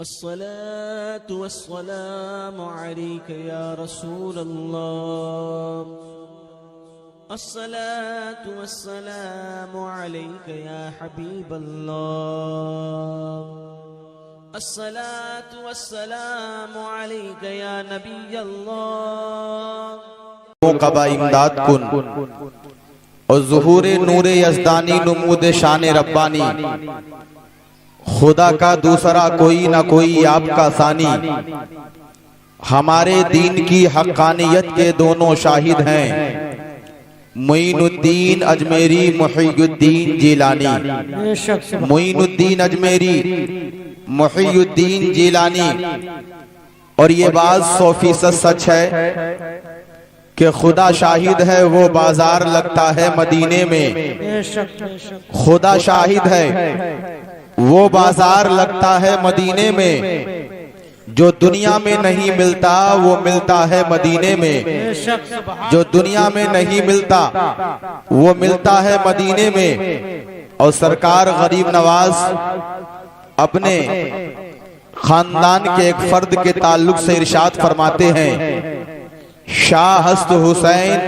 الصلاة والسلام عليك يا رسول الله. الصلاة والسلام عليك يا حبيب الله. الصلاة والسلام عليك يا نبي الله. قبا امداد کن اور ظہور نور یزدانی نمود شان ربانی، خدا کا دوسرا کوئی نہ کوئی آپ کا ثانی، ہمارے دین کی حقانیت کے دونوں شاہد ہیں، معین الدین اجمیری محی الدین جیلانی، معین الدین اجمیری محی الدین جیلانی۔ اور یہ بات 100% سچ ہے کہ خدا شاہد ہے وہ بازار لگتا ہے مدینے میں، خدا شاہد ہے وہ بازار لگتا ہے مدینے میں، جو دنیا میں نہیں ملتا وہ ملتا ہے مدینے میں، جو دنیا میں نہیں ملتا وہ ملتا ہے مدینے میں۔ اور سرکار غریب نواز اپنے خاندان کے ایک فرد کے تعلق سے ارشاد فرماتے ہیں، شاہ ہست حسین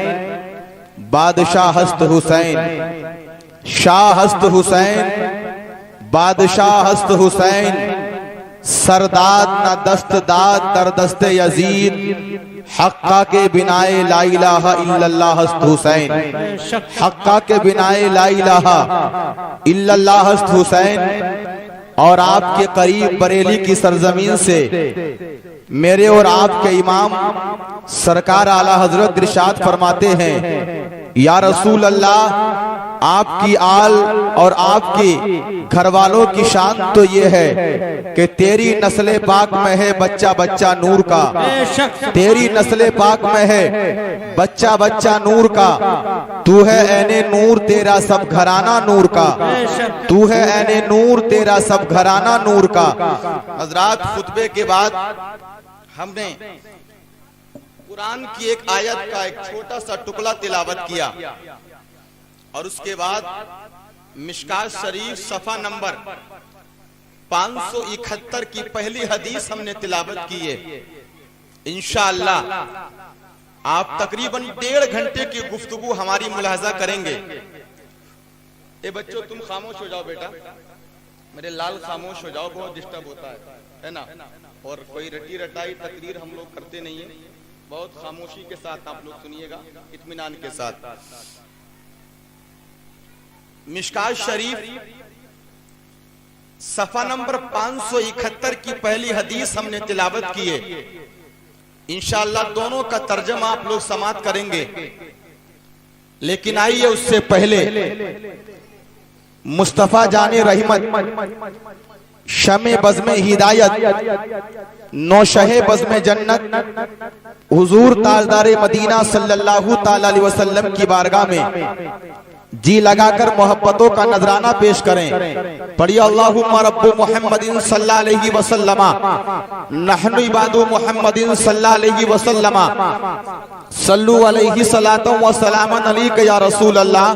بادشاہ ہست حسین، شاہ ہست حسین بادشاہ ہست حسین، سرداد نہ دست داد در دست یزید، حقہ کے بنائے لا الہ الا اللہ ہست حسین، حقہ کے بنائے لا الہ الا اللہ ہست حسین۔ اور آپ کے قریب بریلی کی سرزمین سے میرے اور آپ کے امام سرکار اعلیٰ حضرت ارشاد فرماتے ہیں، یا رسول اللہ آپ کی آل اور آپ کی گھر والوں کی شان تو یہ ہے کہ تیری نسل پاک میں ہے بچہ بچہ نور کا، تیری نسل پاک میں ہے بچہ بچہ نور کا، تو ہے عین نور تیرا سب گھرانہ نور کا، تو ہے عین نور تیرا سب گھرانہ نور کا۔ حضرات، خطبے کے بعد ہم نے قرآن کی ایک آیت کا ایک چھوٹا سا ٹکڑا تلاوت کیا، اور اس کے بعد مشکات شریف صفحہ نمبر 571 کی پہلی حدیث ہم نے تلاوت کی ہے۔ انشاءاللہ آپ تقریباً 1.5 گھنٹے کی گفتگو ہماری ملاحظہ کریں گے۔ اے بچوں، تم خاموش ہو جاؤ بیٹا، میرے لال خاموش ہو جاؤ، بہت ڈسٹرب ہوتا ہے نا، اور کوئی رٹی رٹائی تقریر ہم لوگ کرتے نہیں ہیں، بہت خاموشی کے ساتھ آپ لوگ سنیے گا، اطمینان کے ساتھ۔ مشکات شریف صفحہ نمبر 571 کی پہلی حدیث ہم نے تلاوت کی ہے۔ انشاءاللہ دونوں کا ترجمہ آپ لوگ سماعت کریں گے، لیکن آئیے اس سے پہلے مصطفیٰ جان رحمت، شمع بزم ہدایت، نوشہ بزم جنت، حضور تاجدار مدینہ صلی اللہ تعالی علیہ وسلم کی بارگاہ میں جی لگا کر محبتوں کا نذرانہ پیش کریں۔ پڑھیے اللہم رب محمد صلی اللہ علیہ وسلم، نحن عباد محمد صلی اللہ علیہ وسلم، صلو علیہ صلاۃ و سلام علیک یا رسول اللہ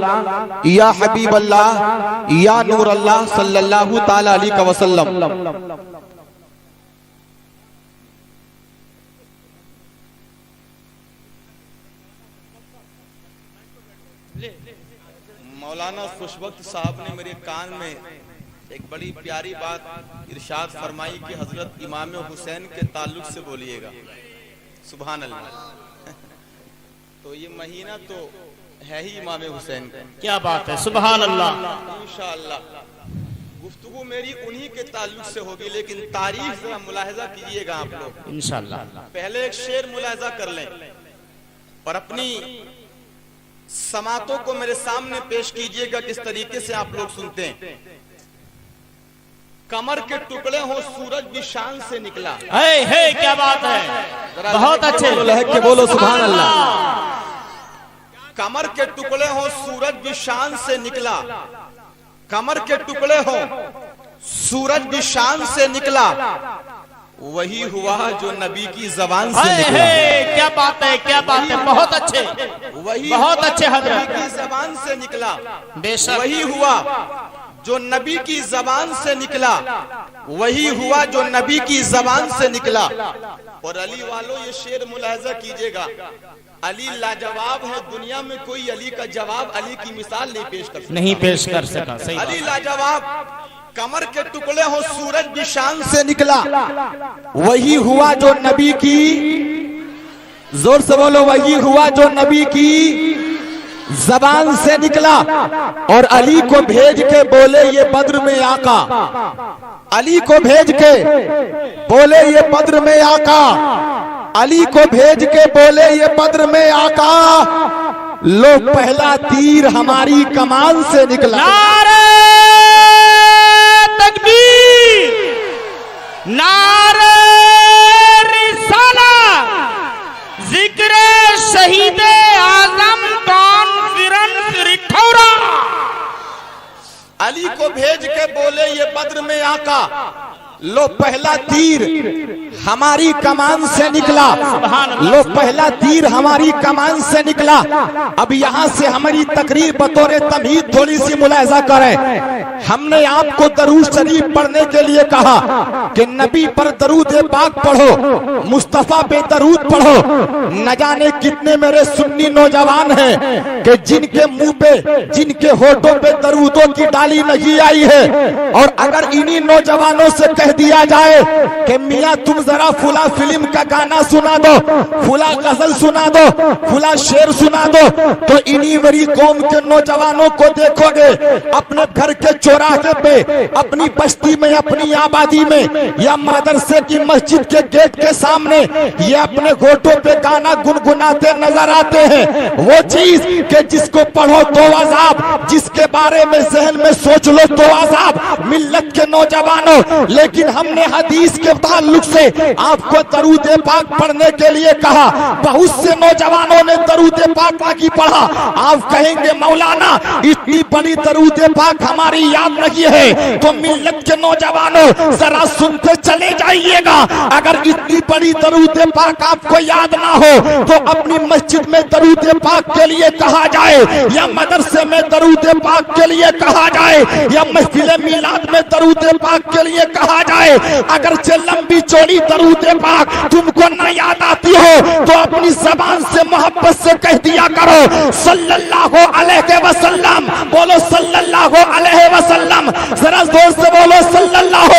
یا حبیب اللہ یا نور اللہ صلی اللہ تعالی علیہ وسلم۔ مولانا خوشبخت صاحب نے میرے کان میں ایک بڑی پیاری بات ارشاد فرمائی کہ حضرت امام حسین کے تعلق سے بولیے گا۔ سبحان اللہ۔ تو یہ مہینہ تو ہے ہی امام حسین کا، کیا بات ہے، سبحان اللہ۔ انشاءاللہ گفتگو میری انہی کے تعلق سے ہوگی، لیکن تاریخ ذرا ملاحظہ کیجئے گا آپ لوگ۔ انشاءاللہ پہلے ایک شعر ملاحظہ کر لیں اور اپنی سماعتوں کو میرے سامنے پیش کیجئے گا کس طریقے سے آپ لوگ سنتے ہیں۔ کمر کے ٹکڑے ہوں سورج بھی شان سے نکلا، ہے کیا بات ہے، بہت اچھے، لہک کے بولو سبحان اللہ۔ کمر کے ٹکڑے ہوں سورج بھی شان سے نکلا، کمر کے ٹکڑے ہوں سورج بھی شان سے نکلا، وہی ہوا جو نبی کی زبان سے نکلا۔ کیا بات ہے، کیا بات ہے، بہت اچھے، وہی بہت اچھے حضرت نبی کی زبان سے نکلا، بے شک، وہی ہوا جو نبی کی زبان سے نکلا وہی ہوا جو نبی کی زبان سے نکلا. اور علی والوں یہ شعر ملاحظہ کیجئے گا، علی لاجواب ہے، دنیا میں کوئی علی کا جواب، علی کی مثال نہیں پیش کر سکتا. نہیں پیش کر سکا. صحیح علی لاجواب، کمر کے ٹکڑے ہو، سورج بھی شان سے نکلا، وہی ہوا جو نبی کی، زور سے بولو، وہی ہوا جو نبی کی زبان سے نکلا. اور علی کو بھیج کے بولے یہ بدر میں آقا، علی کو بھیج کے بولے یہ بدر میں آقا، علی کو بھیج کے بولے یہ بدر میں آقا، لو پہلا تیر ہماری کمان سے نکلا. نعرہ تکبیر، نعرہ رسالہ، ذکر شہید اعظم کانفرنس رٹھورا. علی کو بھیج کے بولے یہ بدر میں آقا، لو پہلا تیر ہماری کمان سے نکلا، لو پہلا تیر ہماری کمان سے نکلا. اب یہاں سے ہماری تقریر بطور تمہید تھوڑی سی ملاحظہ کریں. ہم نے آپ کو درود شریف پڑھنے کے لیے کہا کہ نبی پر درود پاک پڑھو، مصطفیٰ پہ درود پڑھو. نہ جانے کتنے میرے سنی نوجوان ہیں کہ جن کے منہ پہ، جن کے ہونٹوں پہ درودوں کی ڈالی نہیں آئی ہے. اور اگر انہی نوجوانوں سے کہہ دیا جائے کہ میاں تم ذرا فلاں فلم کا گانا سنا دو، فلاں غزل سنا دو، فلاں شعر سنا دو، تو انہی میری قوم کے نوجوانوں کو دیکھو گے اپنے گھر کے چوراہے پہ، اپنی بستی میں، اپنی آبادی میں، یا مدرسے کی مسجد کے گیٹ کے سامنے یہ اپنے گھوٹوں پہ گانا گنگناتے نظر آتے ہیں. وہ چیز کہ جس کو پڑھو تو عذاب، جس کے بارے میں ذہن میں سوچ لو تو عذاب. ملت کے نوجوانوں، لیکن ہم نے حدیث کے تعلق سے آپ کو درود پاک پڑھنے کے لیے کہا. بہت سے نوجوانوں نے درود پاک نہیں پڑھا. آپ کہیں گے مولانا اتنی بڑی درود پاک ہماری یاد نہیں ہے، تو ملت کے نوجوانوں ذرا سنتے چلے جائیے گا. اگر اتنی بڑی درود پاک آپ کو یاد نہ ہو تو اپنی مسجد میں درود پاک کے لیے کہا جائے، یا مدرسے میں درود پاک کے لیے کہا جائے، یا محفل میلاد میں درود پاک کے لیے کہا جائے. اگرچہ لمبی چوڑی درود پاک تم کو نہ یاد آتی ہو تو اپنی زبان سے محبت سے کہہ دیا کرو صلی اللہ علیہ وسلم. بولو صلی اللہ علیہ وسلم، ذرا زور سے بولو صلی اللہ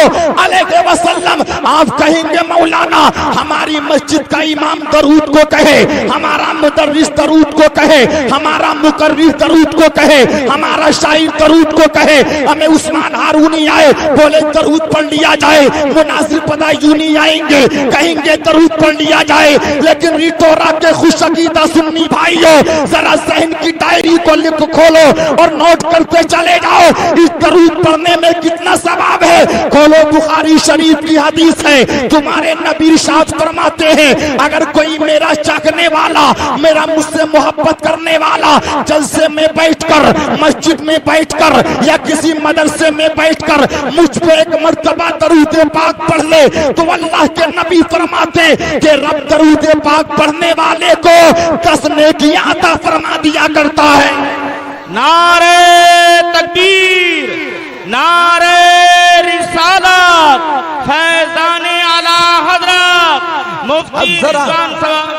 علیہ وسلم. آپ کہیں گے مولانا ہماری مسجد کا امام درود کو کہے، ہمارا مدرس درود کو کہے، ہمارا مقرر درود کو کہے، ہمارا شاعر درود کو کہے، ہمیں عثمان ہارونی آئے بولے درود پڑھ لیا جائے، مناظر پدایونی آئیں گے کہیں گے درود پڑھ لیا جائے. لیکن ریٹورا کے خوش عقیدہ سنی بھائیو، ذرا ذہن کی ڈائری کو لکھ کھولو اور نوٹ کرتے چلے جاؤ اس درود پڑھنے میں کتنا ثواب ہے. کھولو بخاری شریف کی حدیث ہے، تمہارے نبی ارشاد فرماتے ہیں اگر کوئی میرا چاہنے والا، میرا مجھ سے محبت کرنے والا جلسے میں بیٹھ کر، مسجد میں بیٹھ کر، یا کسی مدرسے میں بیٹھ کر مجھ پہ ایک مرتبہ درود پاک پڑھ لے تو اللہ کے نبی فرماتے کہ رب درود پاک پڑھنے والے کو 10 نیکیاں عطا فرما دیا کرتا ہے. نعرہ تکبیر، نعرہ رسالت، فیضان اعلی حضرت مفتی رضوان صاحب.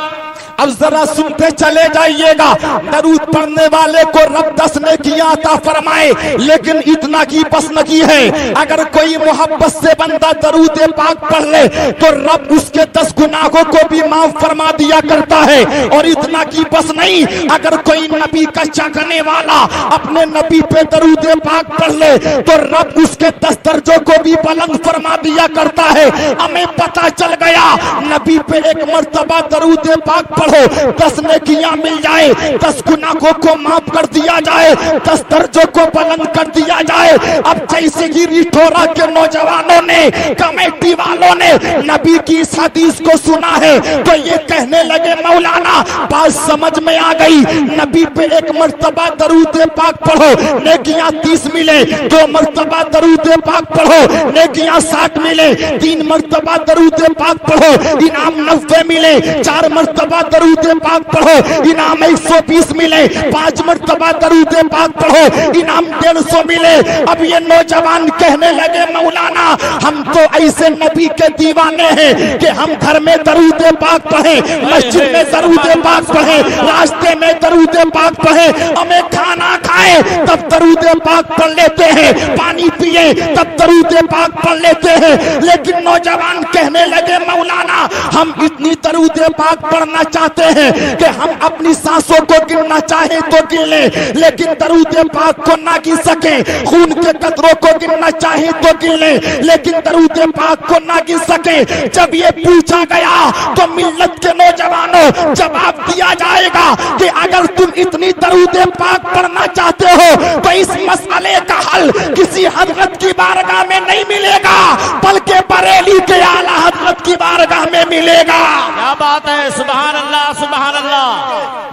اب ذرا سنتے چلے جائیے گا. درود پڑھنے والے کو رب 10 نیکیاں عطا فرمائے، لیکن اتنا کی بس نہیں ہے. اگر کوئی محبت سے بندہ درود پاک پڑھ لے تو رب اس کے 10 گناہوں کو بھی معاف فرما دیا کرتا ہے. اور اتنا کی بس نہیں، اگر کوئی نبی کا چاہنے والا اپنے نبی پہ درود پاک پڑھ لے تو رب اس کے 10 درجوں کو بھی بلند فرما دیا کرتا ہے. ہمیں پتہ چل گیا نبی پہ ایک مرتبہ درود پاک پڑھ 10 نیکیاں مل جائے، 10 گناہوں کو معاف کر دیا جائے، 10 درجوں کو بلند کر دیا جائے. اب جیسے ہی ریٹھورا کے نوجوانوں نے، کمیٹی والوں نے نبی کی اس حدیث کو سنا ہے تو یہ کہنے لگے مولانا بات سمجھ میں آ گئی، نبی پہ ایک مرتبہ درود پاک پڑھو نیکیاں 30 ملے، 2 مرتبہ درود پاک پڑھو نیکیاں 60 ملے، 3 مرتبہ درود پاک پڑھو انعام 90 ملے، 4 مرتبہ दरूद पाक पढ़ो इनाम 120 मिले, 5 मरतबा दरूद पाक पढ़ो इनाम 150 मिले। अब ये नौजवान कहने लगे मौलाना हम तो ऐसे नबी के दीवाने हैं कि हम घर में दरूद पाक पढ़े, मस्जिद में दरूद पाक पढ़े, रास्ते में दरूद पाक पढ़े, हमें खाना खाए तब दरूद पाक पढ़ लेते हैं, पानी पिए तब दरूद पाक पढ़ लेते हैं। लेकिन नौजवान कहने लगे मौलाना हम इतनी दरूद पाक पढ़ना चाहते हैं कि हम अपनी सांसों को गिनना चाहें तो गिन ले, लेकिन दरूद पाक को ना गिन सके, खून के कतरों को गिनना चाहें तो गिन ले, लेकिन दरूद पाक को ना गिन सके। जब ये पूछा गया तो मिल्लत के नौजवानों जवाब दिया जाएगा कि अगर तुम इतनी दरूद पाक पढ़ना चाहते हो तो इस मसले का हल किसी हजरत की बारगाह में नहीं मिलेगा, बल्कि बरेली के आला हजरत की बारगाह में मिलेगा। क्या बात है, सुभान अल्लाह सुभान अल्लाह,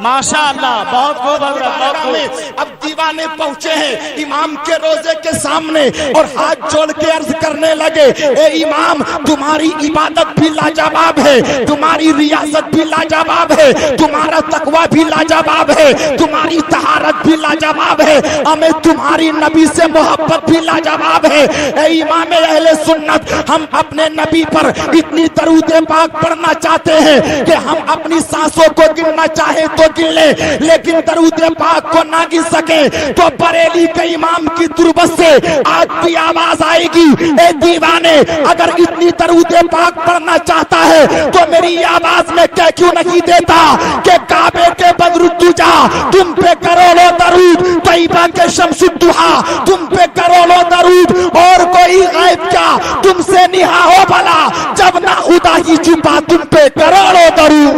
माशाअल्लाह, बहुत खूब हजरत, बहुत खूब। अब दीवाने पहुंचे हैं इमाम के रोजे के सामने और हाथ जोड़ के अर्ज करने लगे, ए इमाम तुम्हारी इबादत भी लाजवाब है, तुम्हारी रियासत भी लाजवाब है, तुम्हारा तकवा भी लाजवाब है, तुम्हारी तहारत भी लाजवाब है, हमें तुम्हारी नबी से मोहब्बत भी लाजवाब है। ए इमाम अहले सुन्नत हम अपने नबी पर इतनी दरूद पाक पढ़ना चाहते हैं कि हम अपनी सांसों को गिनना चाहे तो गिन ले, लेकिन दरूद पाक को ना गिन सके तो बरेली के इमाम की तुरबत से आज भी आवाज आएगी, ए दीवाने अगर इतनी दरूद पाक पढ़ना चाहता है तो मेरी आवाज में क्या क्यों नहीं देता कि काबे के बदरुद्दुजा तुम पे करोड़ों दरूद, तैयबा के शम्सुद्दुहा तुम पे करोड़ों दरूद, और कोई गायब क्या तुमसे निहा हो भला, जब ना खुदा ही छुपा तुम पे करोड़ों दरूद।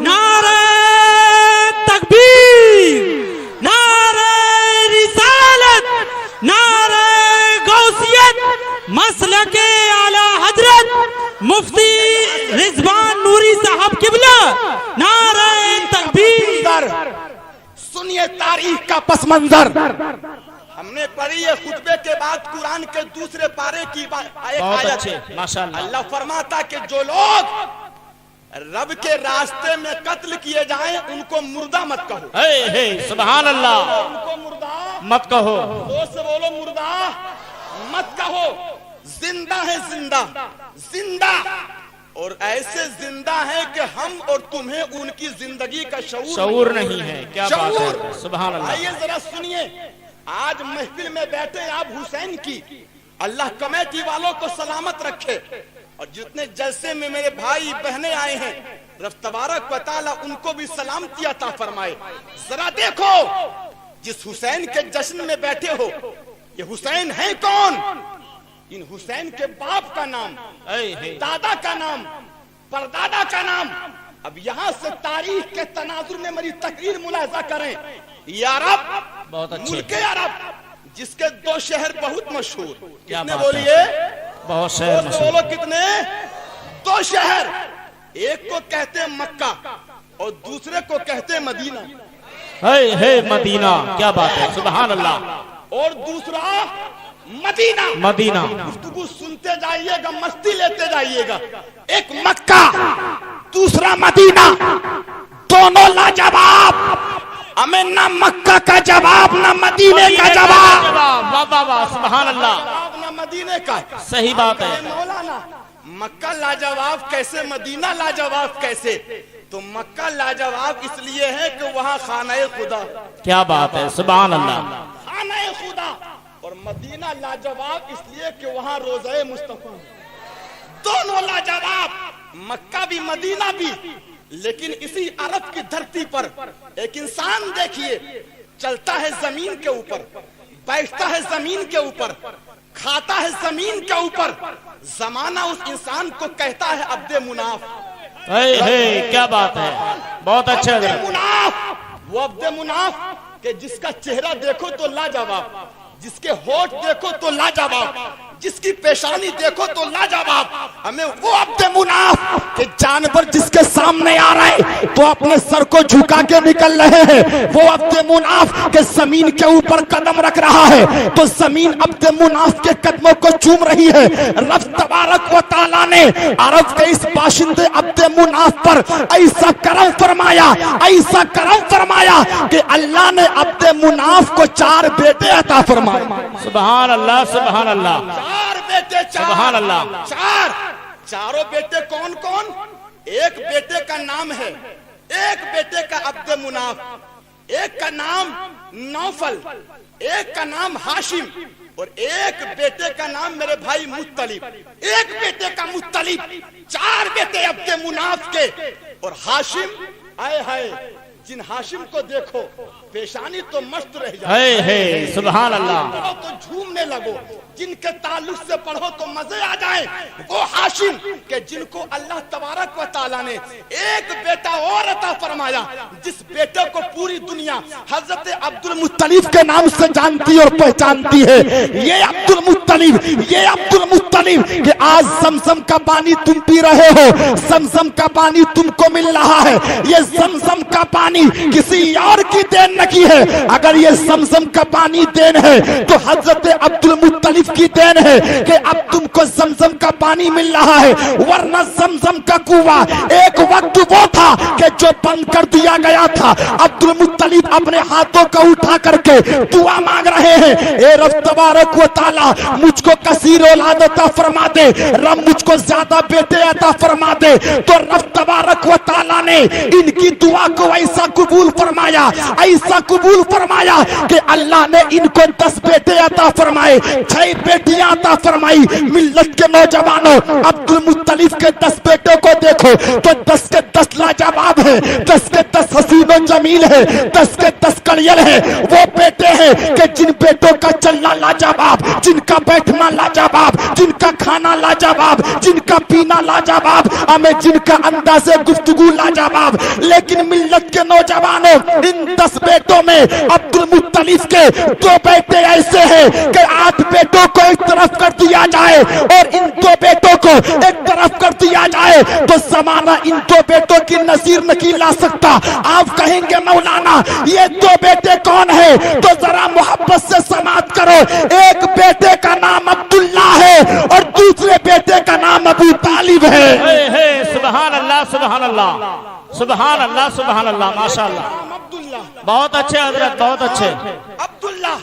नारे तकबीर, नारे रिसालत, नारे गौसियत, मसलके आला हजरत मुफ्ती रिजवान नूरी साहब किबला, नारे तकबीर। सुनिए तारीख का पस मंजर, हमने पढ़ी है खुतबे के बाद कुरान के दूसरे पारे की बहुत अच्छे, माशाअल्लाह। अल्लाह फरमाता कि जो लोग रब के रास्ते में कत्ल किए जाएं उनको मुर्दा मत कहो। हे हे सुभान अल्लाह, उनको मुर्दा मत कहो, दोस्त से बोलो मुर्दा मत कहो, जिंदा है जिंदा जिंदा, और ऐसे जिंदा है कि हम और तुम्हें उनकी जिंदगी का शऊर नहीं है। क्या बात है, सुभान अल्लाह। आइए जरा सुनिए, आज महफिल में बैठे आप हुसैन की, अल्लाह कमेटी वालों को सलामत रखे, और जितने जलसे में मेरे भाई बहनें आए हैं रब तबारक व तआला उनको भी सलामती अता फरमाए। जरा देखो जिस हुसैन के जश्न में बैठे हो ये हुसैन है कौन? इन हुसैन के बाप का नाम, दादा का नाम, परदादा का नाम। अब यहाँ से तारीख के तनाजुर में मेरी तकरीर मुलाहिजा करें। यारब बहुत अच्छे, मुल्क अरब जिसके 2 शहर बहुत मशहूर, कितने बात बोलिए? बहुत शहर मशहूर। बोलो कितने? 2 शहर, एक को कहते हैं मक्का और दूसरे को कहते हैं मदीना। हे मदीना, क्या बात है, सुभान अल्लाह। और दूसरा मदीना, मदीना। गुफ्तगू सुनते जाइएगा, मस्ती लेते जाइएगा। एक मक्का, दूसरा मदीना, दोनों लाजवाब। हमें ना मक्का का जवाब ना मदीने का जवाब। वाह वाह वाह, सुभान अल्लाह, ना मदीने का। सही बात है। मौलाना मक्का लाजवाब कैसे, मदीना लाजवाब कैसे? तो मक्का लाजवाब इसलिए है कि वहाँ खाना खुदा। क्या बात है, सुभान अल्लाह। खाना खुदा। और मदीना लाजवाब इसलिए कि वहाँ रोज़े मुस्तफा। दोनों लाजवाब, मक्का भी मदीना भी। लेकिन इसी अरब की धरती पर एक इंसान देखिए, चलता है जमीन के ऊपर, बैठता है जमीन के ऊपर, खाता है जमीन के ऊपर। जमाना उस इंसान को कहता है अब्दे मुनाफ। क्या बात है, बहुत अच्छा। मुनाफ, वो अब्दे मुनाफ के जिसका चेहरा देखो तो लाजवाब, जिसके होठ देखो तो लाजवाब, جس کی پیشانی دیکھو تو لاجواب. ہمیں وہ عبد مناف کہ جانور جس کے سامنے آ رہے تو اپنے سر کو جھکا کے نکل رہے ہیں, وہ عبد مناف کہ زمین کے اوپر قدم رکھ رہا ہے تو زمین عبد مناف کے قدموں کو چوم رہی ہے. رب تبارک و تعالیٰ نے عرب کے اس باشندے عبد مناف پر ایسا کرم فرمایا, ایسا کرم فرمایا کہ اللہ نے عبد مناف کو 4 بیٹے عطا فرمائے. سبحان اللہ سبحان اللہ 4 بیٹے, سبحان اللہ. 4 بیٹے کون کون؟ ایک بیٹے کا نام ہے, ایک بیٹے کا عبد مناف, ایک کا نام نوفل, ایک کا نام ہاشم, اور ایک بیٹے کا نام میرے بھائی مطلب. ایک بیٹے کا مطلب, 4 بیٹے عبد مناف کے. اور ہاشم, آئے ہائے جن ہاشم کو دیکھو پیشانی تو مست رہ جائے, سبحان اللہ, تو جھومنے لگو. جن کے تعلق سے پڑھو تو مزے آ جائیں. وہ ہاشم کہ جن کو اللہ تبارک و تعالیٰ نے ایک بیٹا اور عطا فرمایا, جس بیٹے کو پوری دنیا حضرت عبد المطلب کے نام سے جانتی اور پہچانتی ہے. یہ عبد المطلب, یہ عبد المطلب کہ آج زمزم کا پانی تم پی رہے ہو, زمزم کا پانی تم کو مل رہا ہے. یہ زمزم کا پانی کسی اور کی دین نہیں ہے. اگر یہ زمزم کا پانی دین ہے تو حضرت عبد المطلب کی دین ہے کہ اب تم کو زمزم کا پانی مل رہا ہے. ورنہ زمزم کا کنواں ایک وقت وہ تھا کہ جو بند کر دیا گیا تھا. عبد المطلب اپنے ہاتھوں کو اٹھا کر کے دعا مانگ رہے ہیں, اے رب تبارک و تعالی مجھ کو کثیر اولاد عطا فرما دے, رب مجھ کو زیادہ بیٹے عطا فرما دے. تو رب تبارک و تعالی نے ان کی دعا کو ایسا قبول فرمایا, ایسا قبول فرمایا کہ اللہ نے ان کو 10 بیٹے عطا فرمائے, 6 بیٹیاں عطا فرمائی. ملت کے نوجوانوں, عبد المطلب کے 10 بیٹوں کو دیکھو تو 10 کے 10 لاجواب ہیں, 10 کے 10 حسین و جمیل ہے, 10 کے 10 کڑیل ہے. وہ بیٹے ہیں کہ جن بیٹوں کا چلنا لاجواب, جن کا بیٹھنا لاجواب, جن کا کھانا لاجواب, جن کا پینا لاجواب, ہمیں جن کا انداز گفتگو لاجواب. لیکن ملت کے نوجوانوں, ان 10 بیٹوں میں عبد المطلب کے 2 بیٹے ایسے ہیں کہ 8 بیٹوں کو ایک طرف کر دیا جائے اور ان 2 بیٹوں کو ایک طرف کر دیا جائے تو زمانہ ان 2 بیٹوں کی نظیر نہیں لا سکتا. آپ کہیں گے مولانا یہ 2 بیٹے کون ہیں؟ تو ذرا محبت سے سماعت کرو. ایک بیٹے کا نام عبداللہ ہے اور دوسرے بیٹے کا نام ابو طالب ہے. سبحان اللہ سبحان اللہ سبحان اللہ سبحان اللہ, ماشاء اللہ, بہت اچھے حضرت, بہت اچھے. عبداللہ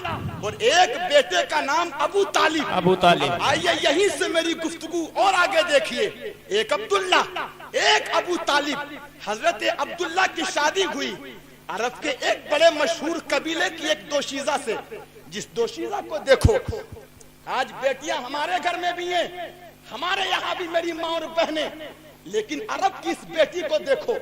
اور ایک بیٹے کا نام ابو طالب. ابو طالب, آئیے یہیں سے میری گفتگو اور آگے دیکھیے. ایک عبداللہ, ایک ابو طالب. حضرت عبداللہ کی شادی ہوئی عرب کے ایک بڑے مشہور قبیلے کی ایک دوشیزہ سے. جس دوشیزہ کو دیکھو, آج بیٹیاں ہمارے گھر میں بھی ہیں, ہمارے یہاں بھی میری ماں اور بہنیں, لیکن عرب کی اس بیٹی کو دیکھو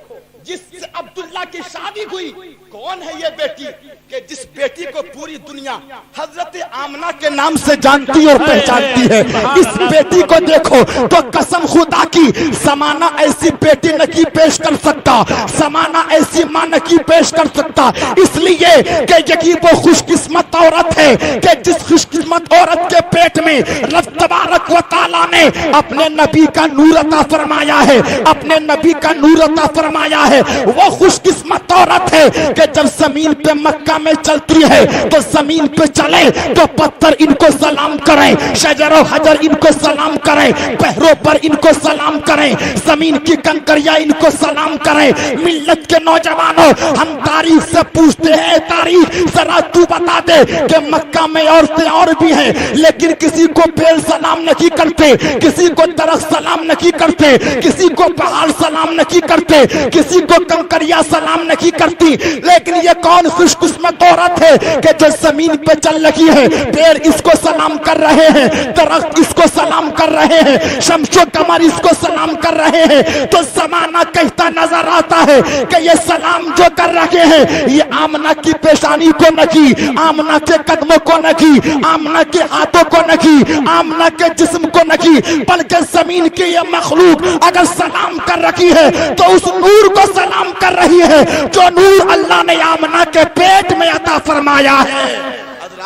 جس سے عبداللہ کی شادی ہوئی. کون ہے یہ بیٹی کہ جس بیٹی کو پوری دنیا حضرت آمنہ کے نام سے جانتی اور پہچانتی ہے. اس بیٹی کو دیکھو تو قسم خدا کی زمانہ ایسی بیٹی نہیں پیش کر سکتا, زمانہ ایسی ماں نہیں پیش کر سکتا. اس لیے کہ یہ وہ خوش قسمت عورت ہے کہ جس خوش قسمت عورت کے پیٹ میں رب تبارک و تعالیٰ نے اپنے نبی کا نور عطا فرمایا ہے, اپنے نبی کا نور عطا فرمایا ہے. وہ خوش قسمت عورت ہے کہ جب زمین پہ مکہ میں چلتی ہے تو زمین پہ چلے تو پتھر ان کو سلام کریں, شجر و حجر ان کو سلام کریں, پہروں پر ان کو سلام کریں, زمین کی کنکریاں ان کو سلام کریں. ملت کے نوجوانوں, ہم تاریخ سے پوچھتے ہیں, تاریخ ذرا تو بتا دے کہ مکہ میں عورتیں اور بھی ہیں لیکن کسی کو بیل سلام نہیں کرتے, کسی کو درخت سلام نہیں کرتے, کسی کو پہاڑ سلام نہیں کرتے, کسی کو کنکریاں سلام نہیں کرتی. لیکن یہ کون خوش قسمت عورت ہے کہ جو زمین پہ چل رہی ہے, پیڑ اس کو سلام کر رہے ہیں, درخت اس کو سلام کر رہے ہیں, شمس و قمر اس کو سلام کر رہے ہیں. تو زمانہ کہتا نظر آتا ہے کہ یہ سلام جو کر رہے ہیں یہ آمنہ کی پیشانی کو نہیں, آمنہ کے قدموں کو نہیں, آمنہ کے ہاتھوں کو نہیں, آمنہ کے جسم کو نہیں, بلکہ زمین کی یہ مخلوق اگر سلام کر رہی ہے تو اس نور کو سلام کر رہی ہے جو نور اللہ نے آمنہ کے پیٹ میں عطا فرمایا ہے.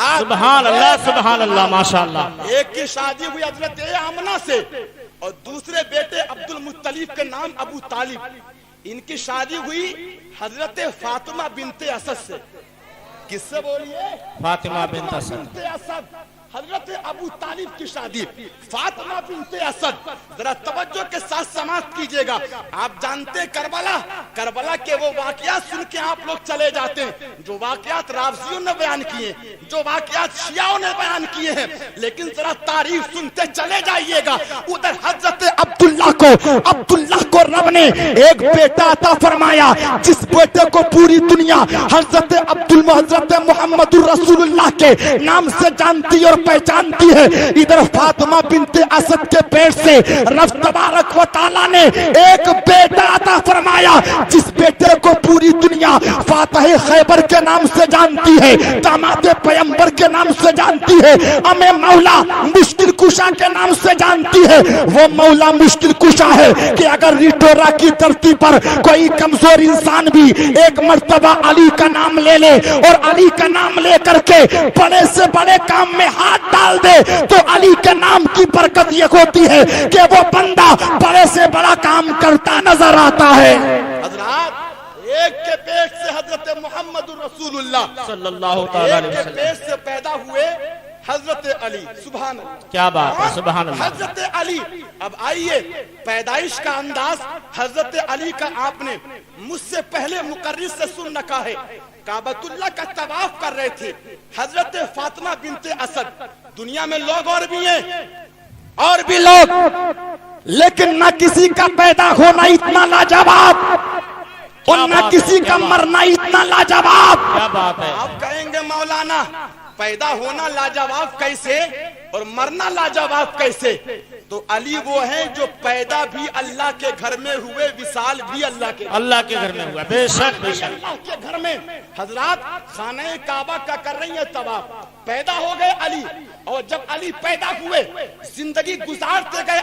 हजरात सुबहान अल्लाह माशाअल्लाह। एक की शादी हुई हजरत आमना से और दूसरे बेटे अब्दुल मुत्तलिब के नाम अबू तालिब, इनकी शादी हुई हजरत फातिमा बिनते असद से। किससे बोलिए? फातिमा बिनते असद। बिनते असद, हजरत अबू तालिब की शादी फातिमा बिनते असद। जरा तवज्जो के साथ समाप्त कीजिएगा। आप जानते करबला के वो वाकयात सुन के आप लोग चले जाते हैं, जो वाकयात राफजियों ने बयान किए, जो वाकयात शियाओं ने बयान किए हैं, लेकिन जरा तारीफ सुनते चले जाइएगा। उधर हजरत अब्दुल्लाह को रब ने एक बेटा अता फरमाया, जिस बेटे को पूरी दुनिया हजरत मोहम्मद रसूलुल्लाह के नाम से जानती और पहचानती है। इधर फातिमा बिनते असद के पेट से रब तबारक व तआला ने एक बेटा अता फरमाया, जिस बेटे को पूरी दुनिया फातह खैबर के नाम से जानती है, दामाद पैगंबर के नाम से जानती है, अमे मौला मुश्किल कुशा के नाम से जानती है। वो मौला मुश्किल कुशा है कि अगर रिटोरा की धरती पर कोई कमजोर इंसान भी एक मर्तबा अली का नाम ले ले और अली का नाम लेकर के बड़े से बड़े काम में हाथ डाल दे, तो अली के नाम की बरकत ये होती है कि वो बंदा बड़े से बड़ा काम करता नजर आता है। हजरात, एक के पेट से हजरत मोहम्मद रसूलुल्लाह सल्लल्लाहु अलैहि वसल्लम के पेट से पैदा हुए हजरत अली। सुभान अल्लाह, क्या बात है, सुभान अल्लाह। हजरत अली, अब आइए पैदाइश का अंदाज हजरत अली का आपने मुझसे पहले मुकर्रिर से सुन रखा है। काबतुल्लाह का तवाफ कर रहे थे हजरत फातिमा बिनते असद। दुनिया में लोग और भी हैं, और भी लोग, लेकिन न किसी का पैदा होना इतना लाजवाब और न किसी का मरना इतना लाजवाब। क्या बात है। आप कहेंगे मौलाना पैदा होना लाजवाब कैसे और मरना लाजवाब कैसे? तो अली वो हैं जो पैदा भी अल्लाह के घर में हुए, विसाल भी अल्लाह के घर में हुआ। बेशक अल्लाह के घर में। हजरात, खाने काबा का कर रही है तवाफ, पैदा हो गए अली, और जब अली पैदा हुए जिंदगी गुजारते गए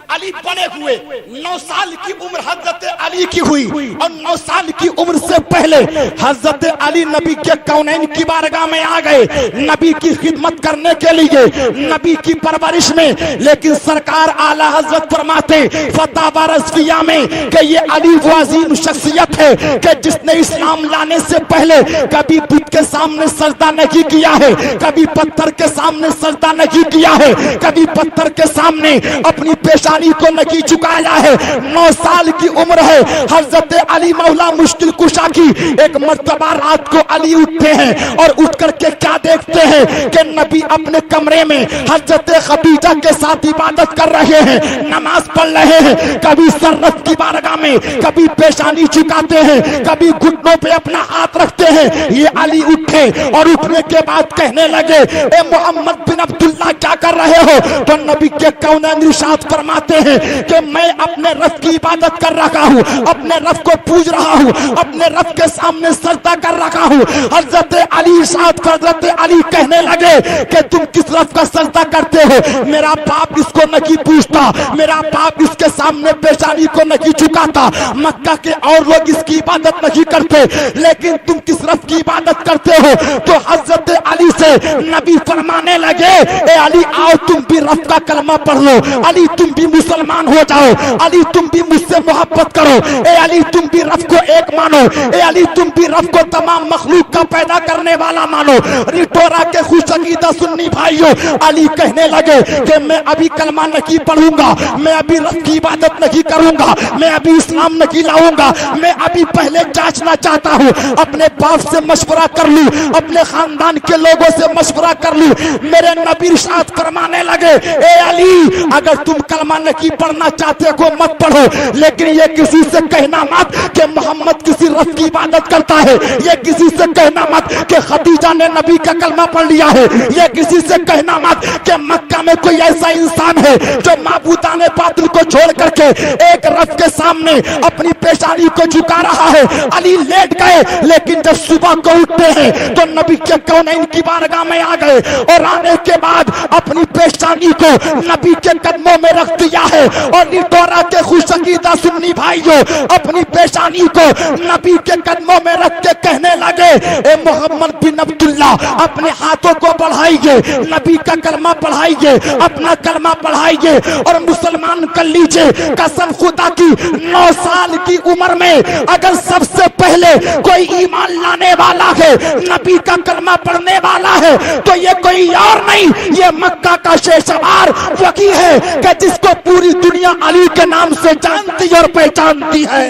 अली बड़े हुए। 9 साल की उम्र हजरत अली की हुई, और 9 साल की उम्र से पहले हजरत अली नबी के कौनैन की बारगाह में आ गए, नबी की खिदमत करने के लिए, नबी की परवरिश में। लेकिन सरकार आला हजरत फरमाते फतवा रज़विया में कि ये अली वो अजीम शख्सियत है कि जिसने इस्लाम लाने से पहले कभी बुत के सामने सजदा नहीं किया है, कभी पत्थर के सामने सजदा नहीं किया है, कभी पत्थर के सामने अपनी पेशानी को नहीं झुकाया है। 9 साल की उम्र है हजरत अली मौला मुश्किल कुशा की। एक मर्तबा रात को अली उठते हैं और उठ करके क्या देखते हैं कि नबी अपने कमरे में हजरत खदीजा के साथ इबादत कर रहे हैं, नमाज पढ़ रहे हैं। कभी सर रब की बारगाह में, कभी पेशानी झुकाते हैं, कभी घुटनों पे अपना हाथ रखते हैं। ये अली उठे और उठने के बाद कहने लगे, ए मोहम्मद बिन अब्दुल्लाह क्या कर रहे हो? तो नबी के कौनैन इरशाद फरमाते हैं कि मैं अपने रब की इबादत कर रहा हूँ, अपने रब को पूज रहा हूँ, अपने रब के सामने सजदा कर रहा हूँ। हजरत अली इरशाद हजरत अली कहने लगे कि तुम किस रब का सजदा करते हो? मेरा बाप इसको नहीं पूछता, मेरा बाप इसके सामने पेशानी को नहीं झुकाता, मक्का के और लोग इसकी इबादत नहीं करते, लेकिन तुम किस रब की इबादत करते हो? तो हजरत अली से नबी फरमाने लगे, ए अली आओ तुम भी रब का कलमा पढ़ लो, अली तुम भी मुसलमान हो जाओ, अली तुम भी मुझसे मोहब्बत करो, ए अली तुम भी रब को एक मानो, ए अली तुम भी रब को तमाम मखलूक का पैदा करने वाला मानो। रिटोरा के खुश अकीदा सुन्नी भाइयों, अली कहने लगे कि मैं अभी कलमा नहीं पढ़ूंगा, मैं अभी रब की इबादत नहीं करूंगा, मैं अभी इस्लाम नहीं लाऊंगा, मैं अभी पहले जांचना चाहता हूँ, अपने बाप से मशवरा कर लूं, अपने खानदान के लोगों से मशवरा कर लूं। मेरे नबी इरशाद फरमाने लगे, ए अली अगर तुम कलमा नहीं पढ़ना चाहते हो मत पढ़ो, लेकिन ये किसी से कहना मत कि मोहम्मद किसी रब की इबादत करता है, ये किसी से कहना मत कि खदीजा ने नबी का कलमा पढ़ लिया है, ये किसी से कहना मत कि मक्का में कोई ऐसा इंसान है जो माबूदाने बातिल को छोड़ करके एक रब के सामने अपनी पेशानी को झुका रहा है। अली लेट गए, लेकिन जब सुबह को उठते हैं तो नबी के कौनैन की बारगाह बारगाह में आ गए और आने के बाद अपनी पेशानी को नबी के कदमों में रख दिया है। और निटोरा के खुशकीदा सुन्नी भाइयों अपनी पेशानी को नबी के कदमों में रख के कहने लगे, ए मोहम्मद बिन अब्दुल्ला अपने हाथों को बढ़ाइए, नबी का कलमा पढ़ाइए, अपना कलमा पढ़ाइए और मुसलमान कर लीजिए। कसम खुदा की 9 साल की उम्र में अगर सबसे पहले कोई ईमान लाने वाला है, नबी का कलमा पढ़ने वाला है, तो ये कोई और नहीं, ये मक्का का शेषवार वही है कि जिसको पूरी दुनिया अली के नाम से जानती और पहचानती है।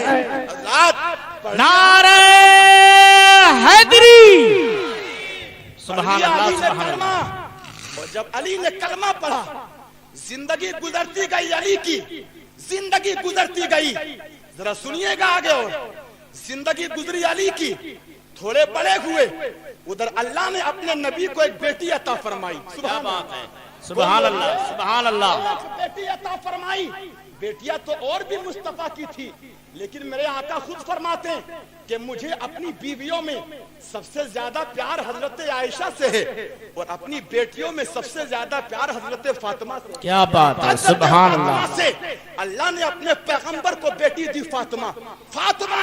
नारे हैदरी, सुभान अल्लाह सुभान अल्लाह। और जब अली ने कलमा पढ़ा, जिंदगी गुजरती गई, अली की जिंदगी गुजरती गई। जरा सुनिएगा आगे, और जिंदगी गुजरी अली की, थोड़े बड़े हुए, उधर अल्लाह ने अपने नबी को एक बेटी अता फरमाई। क्या बात है, सुभान अल्लाह सुभान अल्लाह। बेटी अता फरमाई। बेटियां तो और भी मुस्तफा की थी, लेकिन मेरे आका खुद फरमाते हैं कि मुझे अपनी बीवियों में सबसे ज्यादा प्यार हजरत आयशा से है और अपनी बेटियों में सबसे ज्यादा प्यार हजरत फातिमा से। क्या बात है, सुभान अल्लाह। से अल्लाह ने अपने पैगंबर को बेटी दी फातिमा। फातिमा